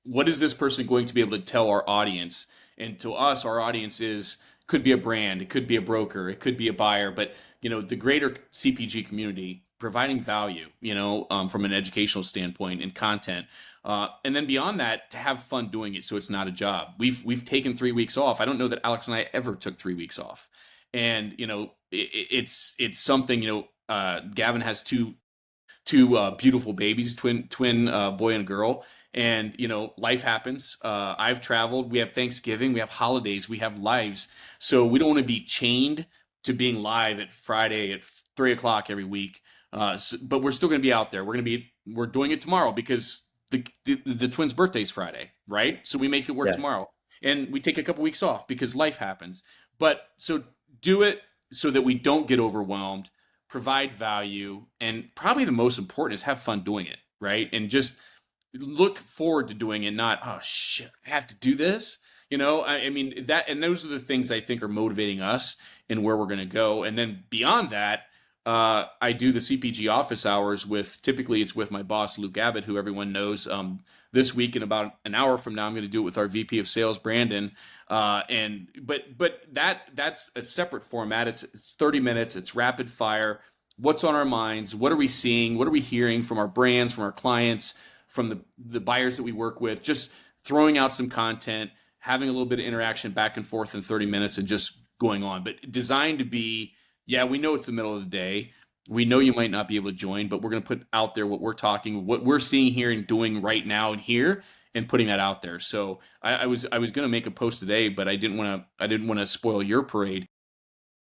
[SPEAKER 2] what is this person going to be able to tell our audience? And to us, our audience is could be a brand, it could be a broker, it could be a buyer, but the greater CPG community providing value, from an educational standpoint and content, and then beyond that, to have fun doing it, so it's not a job. We've taken 3 weeks off. I don't know that Alex and I ever took 3 weeks off, and it's something. Gavin has two beautiful babies, twin boy and girl. And life happens. I've traveled. We have Thanksgiving. We have holidays. We have lives. So we don't want to be chained to being live at Friday at 3 o'clock every week. But we're still going to be out there. We're doing it tomorrow because the twins' birthday's Friday, right? So we make it work
[SPEAKER 1] Yeah,
[SPEAKER 2] tomorrow, and we take a couple weeks off because life happens. But so do it so that we don't get overwhelmed, provide value, and probably the most important is have fun doing it, right? And just look forward to doing it, not, oh shit, I have to do this. I mean that, and those are the things I think are motivating us and where we're going to go. And then beyond that, I do the CPG office hours typically it's with my boss, Luke Abbott, who everyone knows. This week, in about an hour from now, I'm going to do it with our VP of Sales, Brandon. But that's a separate format. It's 30 minutes. It's rapid fire. What's on our minds? What are we seeing? What are we hearing from our brands, from our clients, from the buyers that we work with? Just throwing out some content, having a little bit of interaction back and forth in 30 minutes, and just going on. But designed to be, yeah, we know it's the middle of the day. We know you might not be able to join, but we're going to put out there what we're seeing here and doing right now and here, and putting that out there. So I was going to make a post today, but I didn't want to spoil your parade.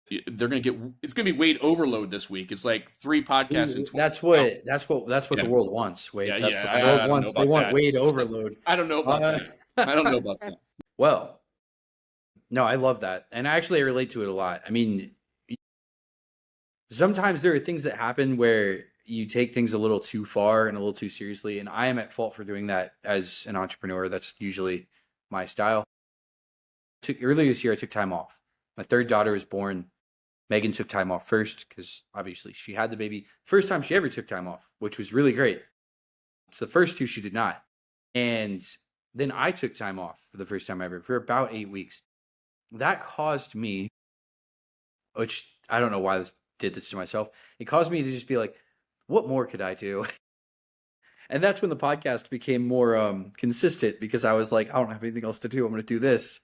[SPEAKER 2] It's going to be weight overload this week. It's like 3 podcasts in 20. Oh,
[SPEAKER 1] that's what the
[SPEAKER 2] yeah,
[SPEAKER 1] world wants.
[SPEAKER 2] yeah,
[SPEAKER 1] Wade. That's
[SPEAKER 2] yeah.
[SPEAKER 1] what the world
[SPEAKER 2] I don't know
[SPEAKER 1] wants. They
[SPEAKER 2] about
[SPEAKER 1] want
[SPEAKER 2] that.
[SPEAKER 1] Wade overload.
[SPEAKER 2] I don't know about
[SPEAKER 1] Uh,
[SPEAKER 2] that. I don't know about that.
[SPEAKER 1] well, no, I love that, and actually I relate to it a lot. I mean, sometimes there are things that happen where you take things a little too far and a little too seriously, and I am at fault for doing that as an entrepreneur. That's usually my style. Earlier this year, I took time off. My third daughter was born. Megan took time off first because obviously she had the baby. First time she ever took time off, which was really great. So the first two she did not. And then I took time off for the first time ever for about 8 weeks. That caused me, which I don't know why this did this to myself. It caused me to just be like, what more could I do? And that's when the podcast became more consistent because I was like, I don't have anything else to do. I'm going to do this.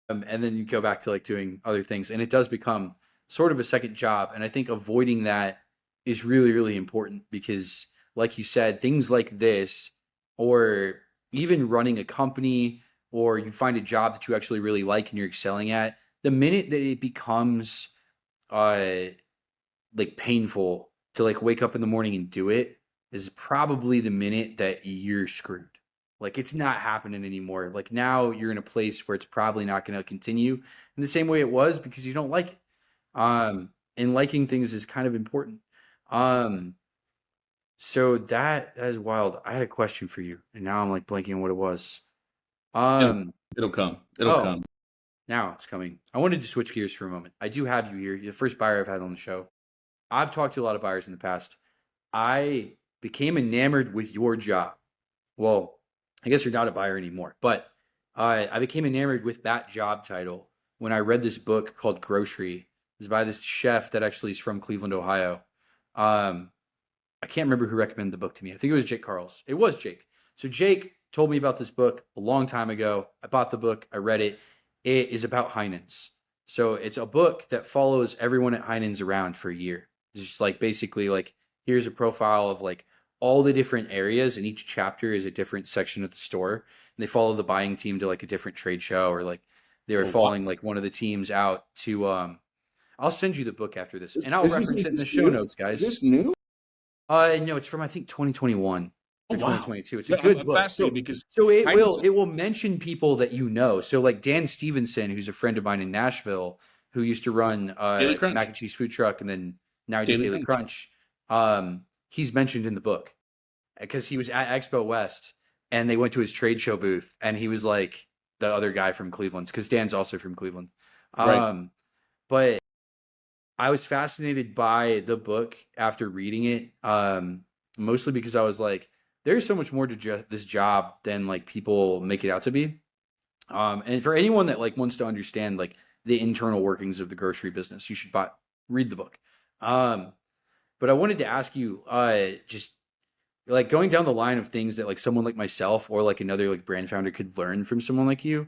[SPEAKER 1] And then you go back to like doing other things, and it does become sort of a second job. And I think avoiding that is really, really important because, like you said, things like this, or even running a company, or you find a job that you actually really like and you're excelling at, the minute that it becomes uh like painful to like wake up in the morning and do it is probably the minute that you're screwed. Like it's not happening anymore. Like now you're in a place where it's probably not going to continue in the same way it was because you don't like it. And liking things is kind of important. Um, so that is wild. I had a question for you, and now I'm like blanking on what it was.
[SPEAKER 2] It'll,
[SPEAKER 1] Um,
[SPEAKER 2] it'll come. It'll
[SPEAKER 1] oh,
[SPEAKER 2] come.
[SPEAKER 1] now it's coming. I wanted to switch gears for a moment. I do have you here. You're the first buyer I've had on the show. I've talked to a lot of buyers in the past. I became enamored with your job. Well, I guess you're not a buyer anymore, but I became enamored with that job title when I read this book called Grocery. It's by this chef that actually is from Cleveland, Ohio. Um, I can't remember who recommended the book to me. I think it was Jake Carls. It was Jake. So Jake told me about this book a long time ago. I bought the book. I read it. It is about Heinen's. So it's a book that follows everyone at Heinen's around for a year. It's just like basically like here's a profile of like all the different areas, and each chapter is a different section of the store. And they follow the buying team to like a different trade show, or like they were
[SPEAKER 2] Oh, wow.
[SPEAKER 1] following like one of the teams out to I'll send you the book after this,
[SPEAKER 2] Is,
[SPEAKER 1] and I'll
[SPEAKER 2] is this,
[SPEAKER 1] reference
[SPEAKER 2] is
[SPEAKER 1] it in the
[SPEAKER 2] this
[SPEAKER 1] show
[SPEAKER 2] new?
[SPEAKER 1] notes,
[SPEAKER 2] Is
[SPEAKER 1] guys.
[SPEAKER 2] this new?
[SPEAKER 1] No, it's from I think 2021
[SPEAKER 2] Oh,
[SPEAKER 1] or
[SPEAKER 2] wow.
[SPEAKER 1] 2022. It's a
[SPEAKER 2] Yeah, I'm,
[SPEAKER 1] good
[SPEAKER 2] I'm
[SPEAKER 1] book.
[SPEAKER 2] fascinated
[SPEAKER 1] So
[SPEAKER 2] because
[SPEAKER 1] so
[SPEAKER 2] Heinz.
[SPEAKER 1] it will mention people that you know. So like Dan Stevenson, who's a friend of mine in Nashville, who used to run
[SPEAKER 2] Daily
[SPEAKER 1] mac
[SPEAKER 2] Crunch.
[SPEAKER 1] and cheese food truck, and then now he does
[SPEAKER 2] Daily
[SPEAKER 1] Daily
[SPEAKER 2] Crunch.
[SPEAKER 1] Crunch. He's mentioned in the book because he was at Expo West and they went to his trade show booth, and he was like the other guy from Cleveland because Dan's also from Cleveland.
[SPEAKER 2] Right.
[SPEAKER 1] Um, but I was fascinated by the book after reading it, mostly because I was like, there's so much more to this job than like people make it out to be. And for anyone that like wants to understand like the internal workings of the grocery business, you should read the book. Um, but I wanted to ask you, just like going down the line of things that like someone like myself or like another like brand founder could learn from someone like you.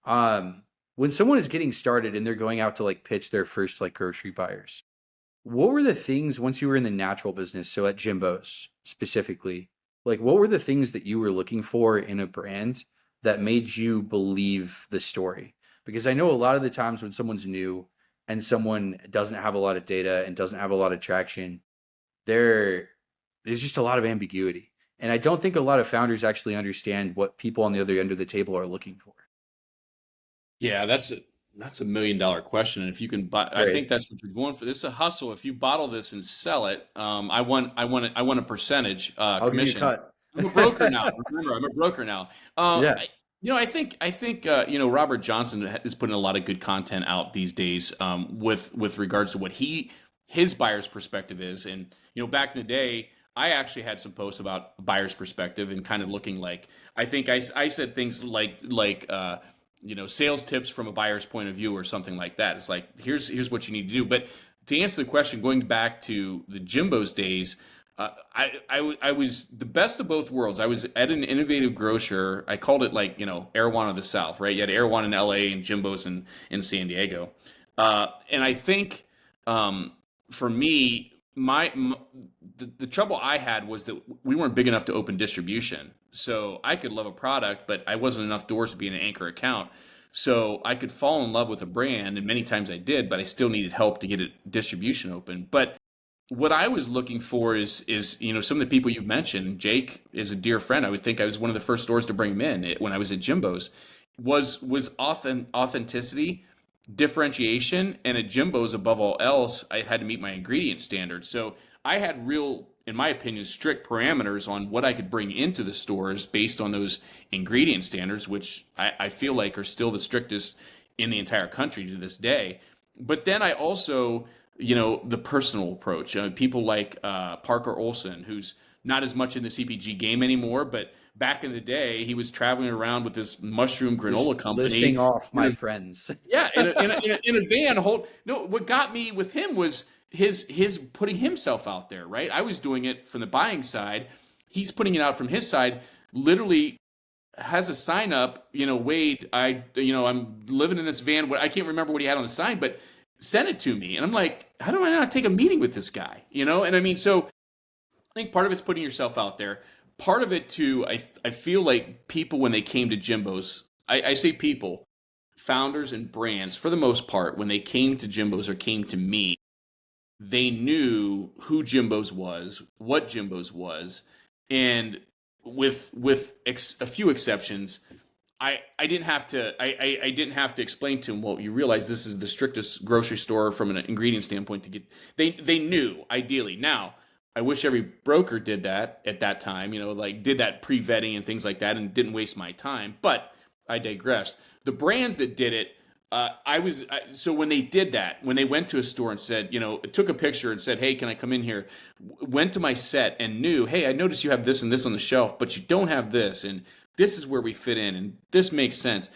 [SPEAKER 1] Um, when someone is getting started and they're going out to like pitch their first like grocery buyers, what were the things once you were in the natural business, so at Jimbo's specifically, like what were the things that you were looking for in a brand that made you believe the story? Because I know a lot of the times when someone's new and someone doesn't have a lot of data and doesn't have a lot of traction, there there's just a lot of ambiguity. And I don't think a lot of founders actually understand what people on the other end of the table are looking for.
[SPEAKER 2] Yeah, that's $1 million question. And if you can buy, I
[SPEAKER 1] Right.
[SPEAKER 2] think that's what you're going for. This is a hustle. If you bottle this and sell it, I want a percentage
[SPEAKER 1] I'll give you a
[SPEAKER 2] commission.
[SPEAKER 1] cut.
[SPEAKER 2] I'm a broker now. Remember, I'm a broker now.
[SPEAKER 1] Yeah.
[SPEAKER 2] I think Robert Johnson is putting a lot of good content out these days with regards to what his buyer's perspective is. And back in the day, I actually had some posts about a buyer's perspective and kind of looking like I think I said things like sales tips from a buyer's point of view or something like that. It's like here's what you need to do. But to answer the question, going back to the Jimbo's days, I was the best of both worlds. I was at an innovative grocer. I called it like Erewhon of the South, right? You had Erewhon in L.A. and Jimbo's in San Diego, and I think for me, the trouble I had was that we weren't big enough to open distribution. So I could love a product, but I wasn't enough doors to be an anchor account. So I could fall in love with a brand, and many times I did, but I still needed help to get it distribution open. But what I was looking for is some of the people you've mentioned. Jake is a dear friend. I would think I was one of the first stores to bring him in when I was at Jimbo's. Was authenticity, differentiation, and at Jimbo's above all else, I had to meet my ingredient standards. So I had real, in my opinion, strict parameters on what I could bring into the stores based on those ingredient standards, which I feel like are still the strictest in the entire country to this day. But then I also the personal approach. People like Parker Olson, who's not as much in the CPG game anymore, but back in the day, he was traveling around with this mushroom
[SPEAKER 1] Just
[SPEAKER 2] granola
[SPEAKER 1] listing
[SPEAKER 2] company.
[SPEAKER 1] off
[SPEAKER 2] In
[SPEAKER 1] my
[SPEAKER 2] a,
[SPEAKER 1] friends.
[SPEAKER 2] yeah, in a van. No, what got me with him was his putting himself out there. Right, I was doing it from the buying side. He's putting it out from his side. Literally has a sign up, Wade, I'm living in this van. I can't remember what he had on the sign, but send it to me. And I'm like, how do I not take a meeting with this guy? And I mean, so I think part of it's putting yourself out there. Part of it too, I feel like people, when they came to Jimbo's, I say people, founders and brands, for the most part, when they came to Jimbo's or came to me, they knew who Jimbo's was, what Jimbo's was, and a few exceptions, I didn't have to I didn't have to explain to them. Well, you realize this is the strictest grocery store from an ingredient standpoint to get. They knew ideally. Now I wish every broker did that at that time. Like did that pre vetting and things like that, and didn't waste my time. But I digress. The brands that did it, so when they did that, when they went to a store and said, took a picture and said, "Hey, can I come in here?" Went to my set and knew, "Hey, I noticed you have this and this on the shelf, but you don't have this, and this is where we fit in, and this makes sense."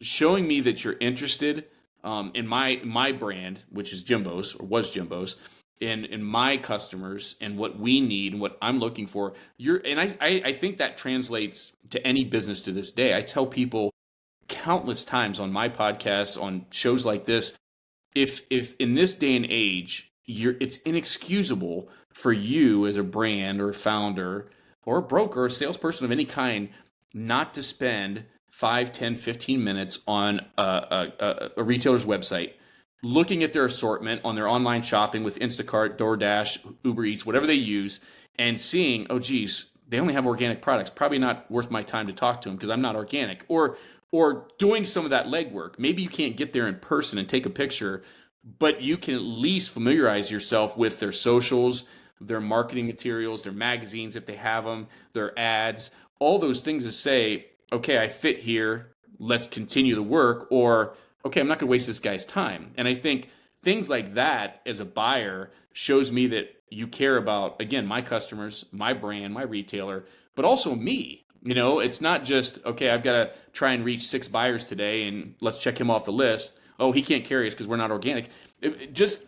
[SPEAKER 2] Showing me that you're interested in my brand, which is Jimbo's or was Jimbo's, in my customers and what we need and what I'm looking for. I think that translates to any business to this day. I tell people countless times on my podcasts, on shows like this, if in this day and age it's inexcusable for you as a brand or a founder or a broker or a salesperson of any kind not to spend 5, 10, 15 minutes on a retailer's website looking at their assortment on their online shopping with Instacart, DoorDash, Uber Eats, whatever they use, and seeing, oh geez, they only have organic products, probably not worth my time to talk to them because I'm not organic. Or doing some of that legwork. Maybe you can't get there in person and take a picture, but you can at least familiarize yourself with their socials, their marketing materials, their magazines if they have them, their ads, all those things to say, okay, I fit here, let's continue the work, or okay, I'm not going to waste this guy's time. And I think things like that as a buyer shows me that you care about, again, my customers, my brand, my retailer, but also me. It's not just, okay, I've got to try and reach 6 buyers today and let's check him off the list. Oh, he can't carry us because we're not organic. Just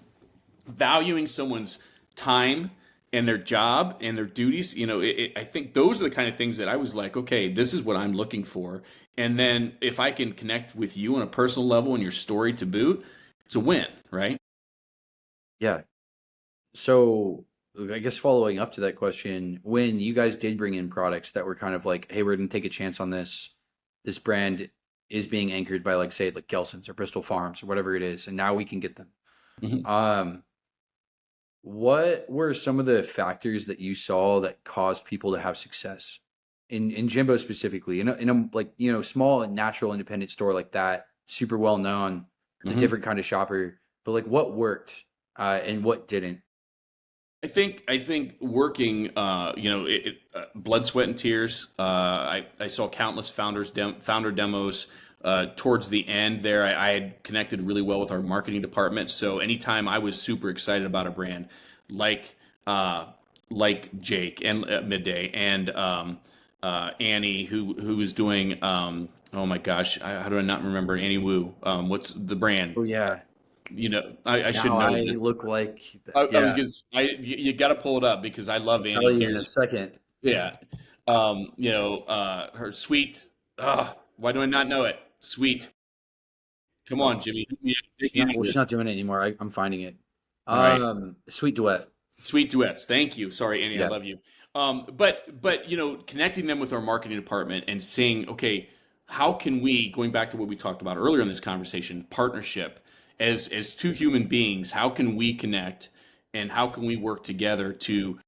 [SPEAKER 2] valuing someone's time and their job and their duties, I think those are the kind of things that I was like, okay, this is what I'm looking for. And then if I can connect with you on a personal level and your story to boot, it's a win, right?
[SPEAKER 1] Yeah. So I guess following up to that question, when you guys did bring in products that were kind of like, hey, we're going to take a chance on this, this brand is being anchored by like say like Gelson's or Bristol Farms or whatever it is, and now we can get them.
[SPEAKER 2] Mhm.
[SPEAKER 1] Um, what were some of the factors that you saw that caused people to have success in Jimbo specifically? In a like small and natural independent store like that, super well known. It's a
[SPEAKER 2] Mhm.
[SPEAKER 1] different kind of shopper, but like what worked and what didn't?
[SPEAKER 2] I think working, blood, sweat, and tears. I saw countless founder demos. Towards the end there, I had connected really well with our marketing department. So anytime I was super excited about a brand, like uh, like Jake and Midday and Annie, who was doing, oh my gosh, how do I not remember Annie Wu? What's the brand?
[SPEAKER 1] Oh yeah,
[SPEAKER 2] I should
[SPEAKER 1] now
[SPEAKER 2] know
[SPEAKER 1] I
[SPEAKER 2] this.
[SPEAKER 1] look like
[SPEAKER 2] I was
[SPEAKER 1] yeah.
[SPEAKER 2] gonna. You got to pull it up because I love
[SPEAKER 1] I'll tell
[SPEAKER 2] Annie
[SPEAKER 1] you in a
[SPEAKER 2] dearly.
[SPEAKER 1] second.
[SPEAKER 2] Yeah. Her sweet. Why do I not know it? Sweet. Come on,
[SPEAKER 1] Oh,
[SPEAKER 2] Jimmy. Yeah,
[SPEAKER 1] she's
[SPEAKER 2] Annie
[SPEAKER 1] not. Well,
[SPEAKER 2] here.
[SPEAKER 1] she's not doing it anymore. I'm finding it.
[SPEAKER 2] All right.
[SPEAKER 1] Sweet duet.
[SPEAKER 2] Sweet duets. Thank you. Sorry, Annie. I
[SPEAKER 1] Yeah,
[SPEAKER 2] love you. But connecting them with our marketing department and saying, okay, how can we, going back to what we talked about earlier in this conversation, partnership as two human beings, how can we connect and how can we work together to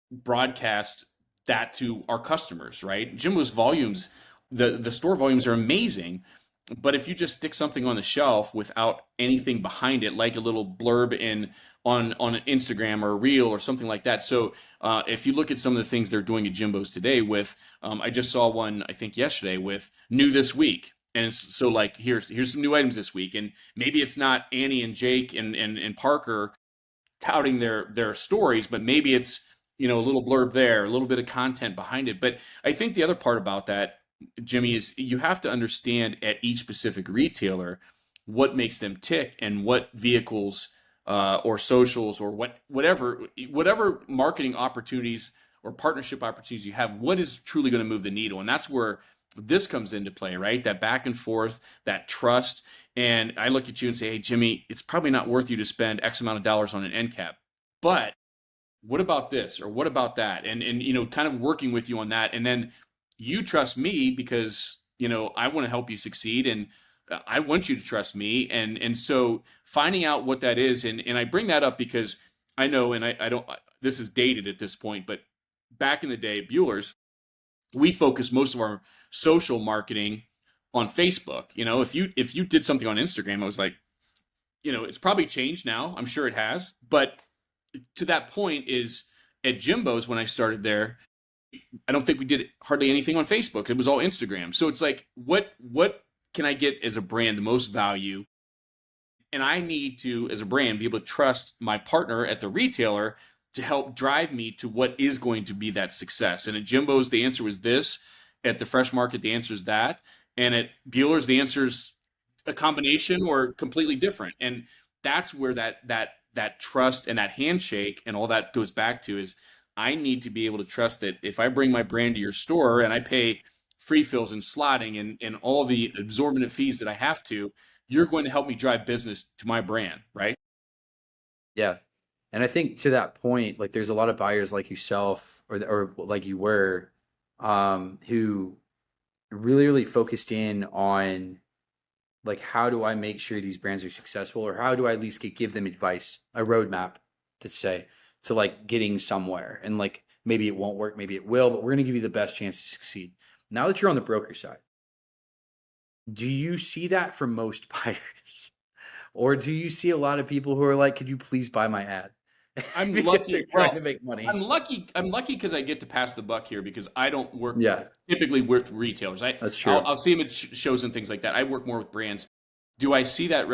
[SPEAKER 2] broadcast that to our customers, right? Jimbo's volumes, the store volumes are amazing, but if you just stick something on the shelf without anything behind it, like a little blurb in on Instagram or a reel or something like that. So if you look at some of the things they're doing at Jimbo's today, with I just saw one I think yesterday with new this week. And so like here's some new items this week, and maybe it's not Annie and Jake and Parker touting their stories, but maybe it's a little blurb there, a little bit of content behind it. But I think the other part about that, Jimmy, is you have to understand at each specific retailer what makes them tick and what vehicles or socials or whatever marketing opportunities or partnership opportunities you have, what is truly going to move the needle. And that's where this comes into play, right? That back and forth, that trust. And I look at you and say, hey, Jimmy, it's probably not worth you to spend X amount of dollars on an end cap. But what about this or what about that? And kind of working with you on that. And then you trust me because, I want to help you succeed, and I want you to trust me. And so finding out what that is, and I bring that up because I know, and I don't, this is dated at this point, but back in the day, Bueller's, we focus most of our social marketing on Facebook. If you did something on Instagram, I was like, it's probably changed now. I'm sure it has, but to that point is at Jimbo's when I started there, I don't think we did hardly anything on Facebook. It was all Instagram. So it's like, what can I get as a brand the most value? And I need to, as a brand, be able to trust my partner at the retailer to help drive me to what is going to be that success. And at Jimbo's, the answer was this. At the Fresh Market, the answer is that. And at Bueller's, the answer is a combination or completely different. And that's where that trust and that handshake and all that goes back to is I need to be able to trust that if I bring my brand to your store and I pay free fills and slotting and all the exorbitant fees that I have to, you're going to help me drive business to my brand, right?
[SPEAKER 1] yeah. And I think to that point, like there's a lot of buyers like yourself or like you were, who really focused in on like how do I make sure these brands are successful, or how do I at least give them advice, a roadmap to say to like getting somewhere, and like maybe it won't work, maybe it will, but we're going to give you the best chance to succeed. Now that you're on the broker side, do you see that from most buyers, or do you see a lot of people who are like, could you please buy my ad?
[SPEAKER 2] I'm
[SPEAKER 1] Because they're
[SPEAKER 2] lucky.
[SPEAKER 1] trying
[SPEAKER 2] Well,
[SPEAKER 1] to make money.
[SPEAKER 2] I'm lucky because I get to pass the buck here because I don't work
[SPEAKER 1] Yeah,
[SPEAKER 2] typically with retailers.
[SPEAKER 1] that's
[SPEAKER 2] I'll,
[SPEAKER 1] true.
[SPEAKER 2] I'll see them at shows and things like that. I work more with brands. Do I see that?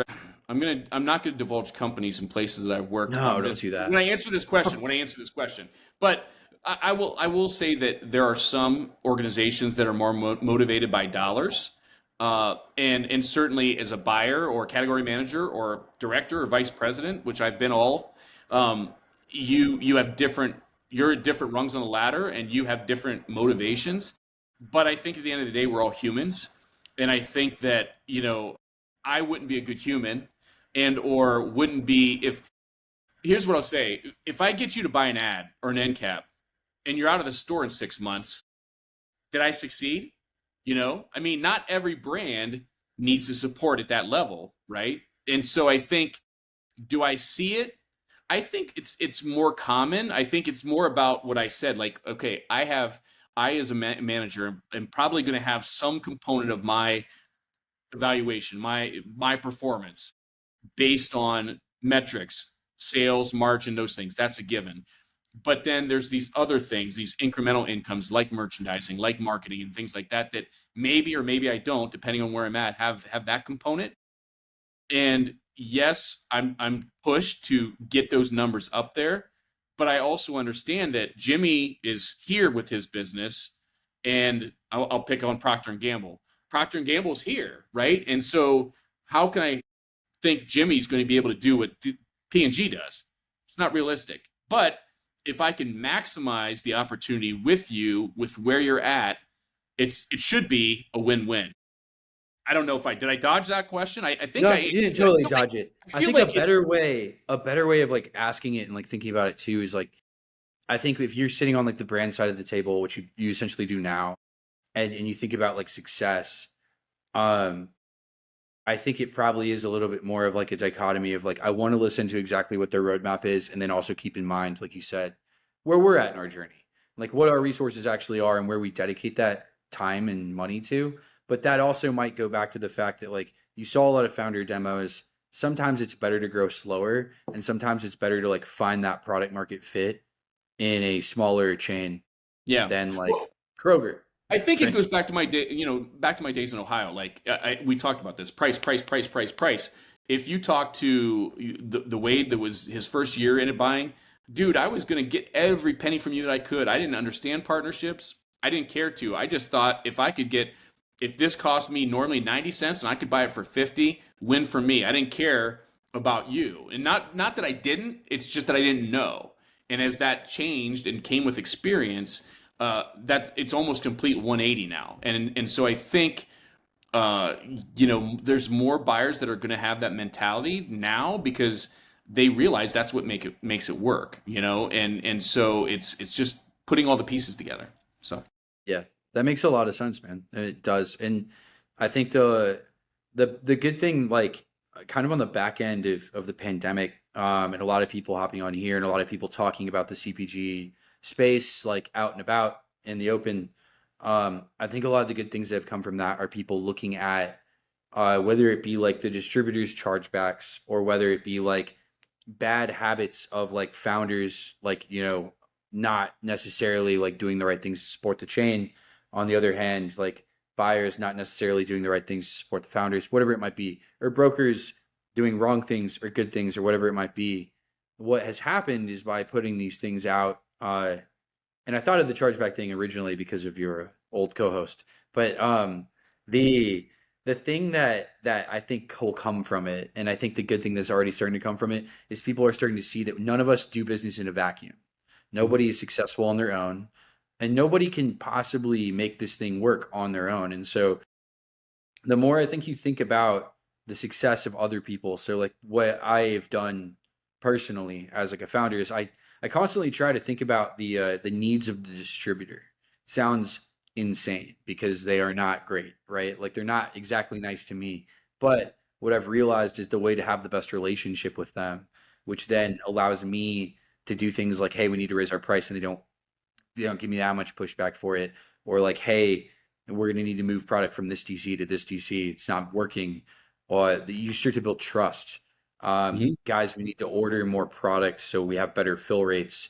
[SPEAKER 2] I'm not gonna divulge companies and places that I've worked
[SPEAKER 1] No,
[SPEAKER 2] on
[SPEAKER 1] don't
[SPEAKER 2] this
[SPEAKER 1] do
[SPEAKER 2] when
[SPEAKER 1] that.
[SPEAKER 2] I answer this question. But I will say that there are some organizations that are more motivated by dollars, and certainly as a buyer or category manager or director or vice president, which I've been all, um, you have different you're at different rungs on the ladder and you have different motivations. But I think at the end of the day, we're all humans, and I think that I wouldn't be a good human and or wouldn't be if here's what I'll say. If I get you to buy an ad or an end cap and you're out of the store in 6 months, did I succeed? I mean, not every brand needs to support at that level, right? And so I think, do I see it? I think it's more common. I think it's more about what I said. Like, okay, I as a manager am probably going to have some component of my evaluation, my performance based on metrics, sales, margin, those things. That's a given. But then there's these other things, these incremental incomes like merchandising, like marketing and things like that that maybe or maybe I don't, depending on where I'm at, have that component. And yes, I'm pushed to get those numbers up there, but I also understand that Jimmy is here with his business, and I'll pick on Procter and Gamble. Procter and Gamble is here, right? And so how can I think Jimmy's going to be able to do what P&G does? It's not realistic. But if I can maximize the opportunity with you, with where you're at, it should be a win-win. I don't know if I dodge that question. I think
[SPEAKER 1] No, you didn't totally dodge it.
[SPEAKER 2] I
[SPEAKER 1] I
[SPEAKER 2] feel
[SPEAKER 1] think
[SPEAKER 2] like it's
[SPEAKER 1] a better way of like asking it and like thinking about it too is like I think if you're sitting on like the brand side of the table, which you essentially do now, and you think about like success, um, I think it probably is a little bit more of like a dichotomy of like I want to listen to exactly what their roadmap is, and then also keep in mind, like you said, where we're at in our journey, like what our resources actually are, and where we dedicate that time and money to. But that also might go back to the fact that like you saw a lot of founder demos. Sometimes it's better to grow slower, and sometimes it's better to like find that product market fit in a smaller chain
[SPEAKER 2] yeah.
[SPEAKER 1] than like
[SPEAKER 2] Well,
[SPEAKER 1] Kroger,
[SPEAKER 2] I think
[SPEAKER 1] for
[SPEAKER 2] it goes
[SPEAKER 1] instance.
[SPEAKER 2] back to my day, back to my days in Ohio. Like we talked about this price, price, price, price, price. If you talk to the Wade that was his first year in it buying, dude, I was going to get every penny from you that I could. I didn't understand partnerships. I didn't care to. I just thought if this cost me normally 90 cents and I could buy it for 50, win for me. I didn't care about you. And not that I didn't, it's just that I didn't know. And as that changed and came with experience, that's it's almost complete 180 now. And so I think uh, there's more buyers that are going to have that mentality now because they realize that's what makes it work, and so it's just putting all the pieces together. So
[SPEAKER 1] Yeah, that makes a lot of sense, man. It does. And I think the good thing, like kind of on the back end of the pandemic, and a lot of people hopping on here and a lot of people talking about the CPG space, like out and about in the open. I think a lot of the good things that have come from that are people looking at whether it be like the distributors chargebacks or whether it be like bad habits of like founders, like, not necessarily like doing the right things to support the chain. On the other hand, like buyers not necessarily doing the right things to support the founders, whatever it might be, or brokers doing wrong things or good things or whatever it might be. What has happened is by putting these things out, and I thought of the chargeback thing originally because of your old co-host, but the the thing that I think will come from it, and I think the good thing that's already starting to come from it, is people are starting to see that none of us do business in a vacuum. Nobody is successful on their own, and nobody can possibly make this thing work on their own. And so the more I think you think about the success of other people, so like what I've done personally as like a founder is I constantly try to think about the needs of the distributor. It sounds insane because they are not great, right? Like they're not exactly nice to me. But what I've realized is the way to have the best relationship with them, which then allows me to do things like, hey, we need to raise our price, and they don't give me that much pushback for it, or like, hey, we're going to need to move product from this DC to this DC, it's not working. Or you start to build trust.
[SPEAKER 2] mhm.
[SPEAKER 1] Guys, we need to order more products so we have better fill rates.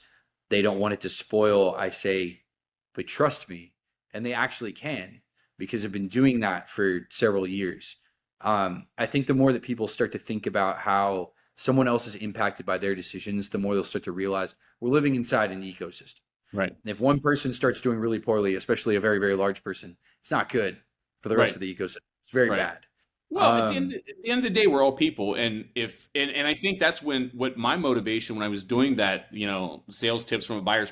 [SPEAKER 1] They don't want it to spoil. I say, but trust me, and they actually can, because I've been doing that for several years. I think the more that people start to think about how someone else is impacted by their decisions, the more they'll start to realize we're living inside an ecosystem.
[SPEAKER 2] Right.
[SPEAKER 1] And if one person starts doing really poorly, especially a very, very large person, it's not good for the rest
[SPEAKER 2] Right.
[SPEAKER 1] of the ecosystem. It's very
[SPEAKER 2] Right.
[SPEAKER 1] bad.
[SPEAKER 2] Well,
[SPEAKER 1] Um,
[SPEAKER 2] at the end of the day, we're all people, and if and I think that's when what my motivation when I was doing that, sales tips from a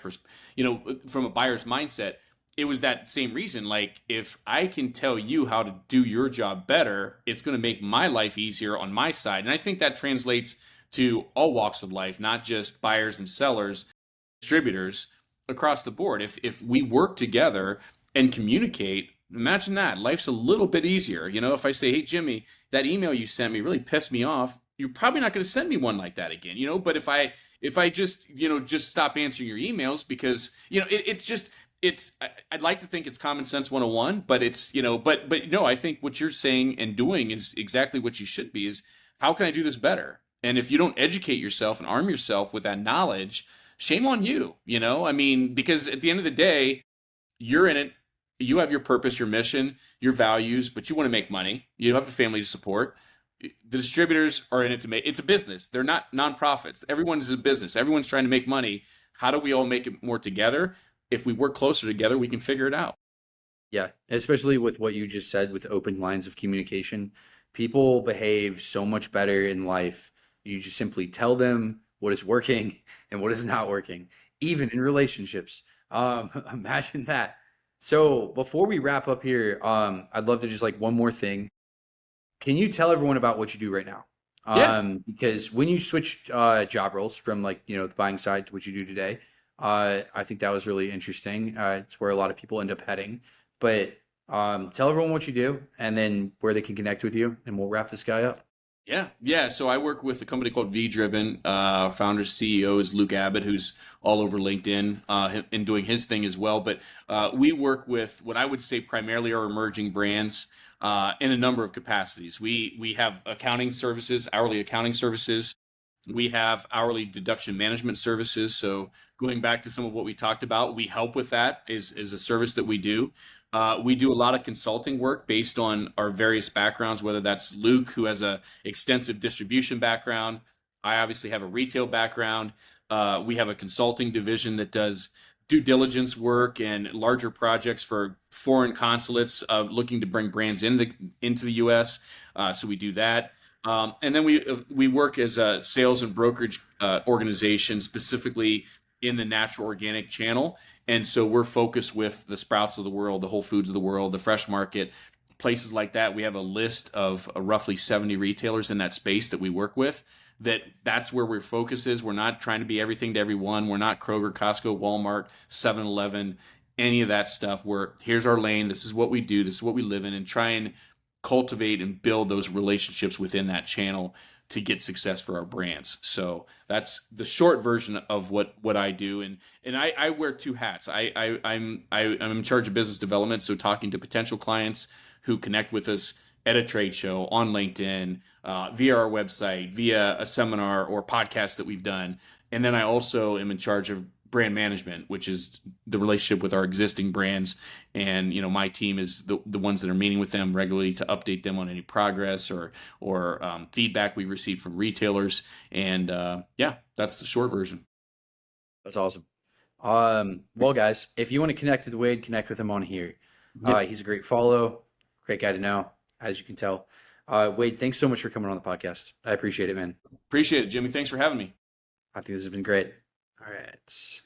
[SPEAKER 2] from a buyer's mindset, it was that same reason. Like, if I can tell you how to do your job better, it's going to make my life easier on my side, and I think that translates to all walks of life, not just buyers and sellers, distributors across the board. If we work together and communicate, imagine that life's a little bit easier. If I say, "Hey Jimmy, that email you sent me really pissed me off," you're probably not going to send me one like that again. But if I just just stop answering your emails because it's just I'd like to think it's common sense 101, but it's but no, I think what you're saying and doing is exactly what you should be. Is how can I do this better? And if you don't educate yourself and arm yourself with that knowledge, shame on you. I mean, because at the end of the day, you're in it. You have your purpose, your mission, your values, but you want to make money. You have a family to support. The distributors are in it to make it's a business. They're not nonprofits. Everyone's a business. Everyone's trying to make money. How do we all make it more together? If we work closer together, we can figure it out.
[SPEAKER 1] yeah, especially with what you just said with open lines of communication, people behave so much better in life. You just simply tell them what is working and what is not working, even in relationships. Imagine that. So before we wrap up here, I'd love to just like one more thing. Can you tell everyone about what you do right now?
[SPEAKER 2] Yeah,
[SPEAKER 1] Because when you switched job roles from like the buying side to what you do today, I think that was really interesting. It's where a lot of people end up heading. But tell everyone what you do and then where they can connect with you, and we'll wrap this guy up.
[SPEAKER 2] yeah, yeah. So I work with a company called V Driven. Founder CEO is Luke Abbott, who's all over LinkedIn and doing his thing as well. But we work with what I would say primarily are emerging brands in a number of capacities. We have accounting services, hourly accounting services. We have hourly deduction management services. So going back to some of what we talked about, we help with that is a service that we do. We do a lot of consulting work based on our various backgrounds, whether that's Luke, who has a extensive distribution background. I obviously have a retail background. We have a consulting division that does due diligence work and larger projects for foreign consulates looking to bring brands into the U.S. So we do that. And then we work as a sales and brokerage organization specifically in the natural organic channel. And so we're focused with the Sprouts of the world, the Whole Foods of the world, the Fresh Market, places like that. We have a list of roughly 70 retailers in that space that we work with. That's where our focus is. We're not trying to be everything to everyone. We're not Kroger, Costco, Walmart, 7-Eleven, any of that stuff. Here's our lane. This is what we do. This is what we live in, and try and cultivate and build those relationships within that channel to get success for our brands. So that's the short version of what I do. And I wear two hats. I'm in charge of business development, so talking to potential clients who connect with us at a trade show, on LinkedIn, via our website, via a seminar or podcast that we've done. And then I also am in charge of brand management, which is the relationship with our existing brands. And my team is the ones that are meeting with them regularly to update them on any progress or feedback we've received from retailers. And yeah, that's the short version.
[SPEAKER 1] That's awesome. Well, guys, if you want to connect with Wade, connect with him on here.
[SPEAKER 2] Yep.
[SPEAKER 1] He's a great follow, great guy to know, as you can tell. Wade, thanks so much for coming on the podcast. I appreciate it, man.
[SPEAKER 2] Appreciate it, Jimmy. Thanks for having me.
[SPEAKER 1] I think this has been great. All right.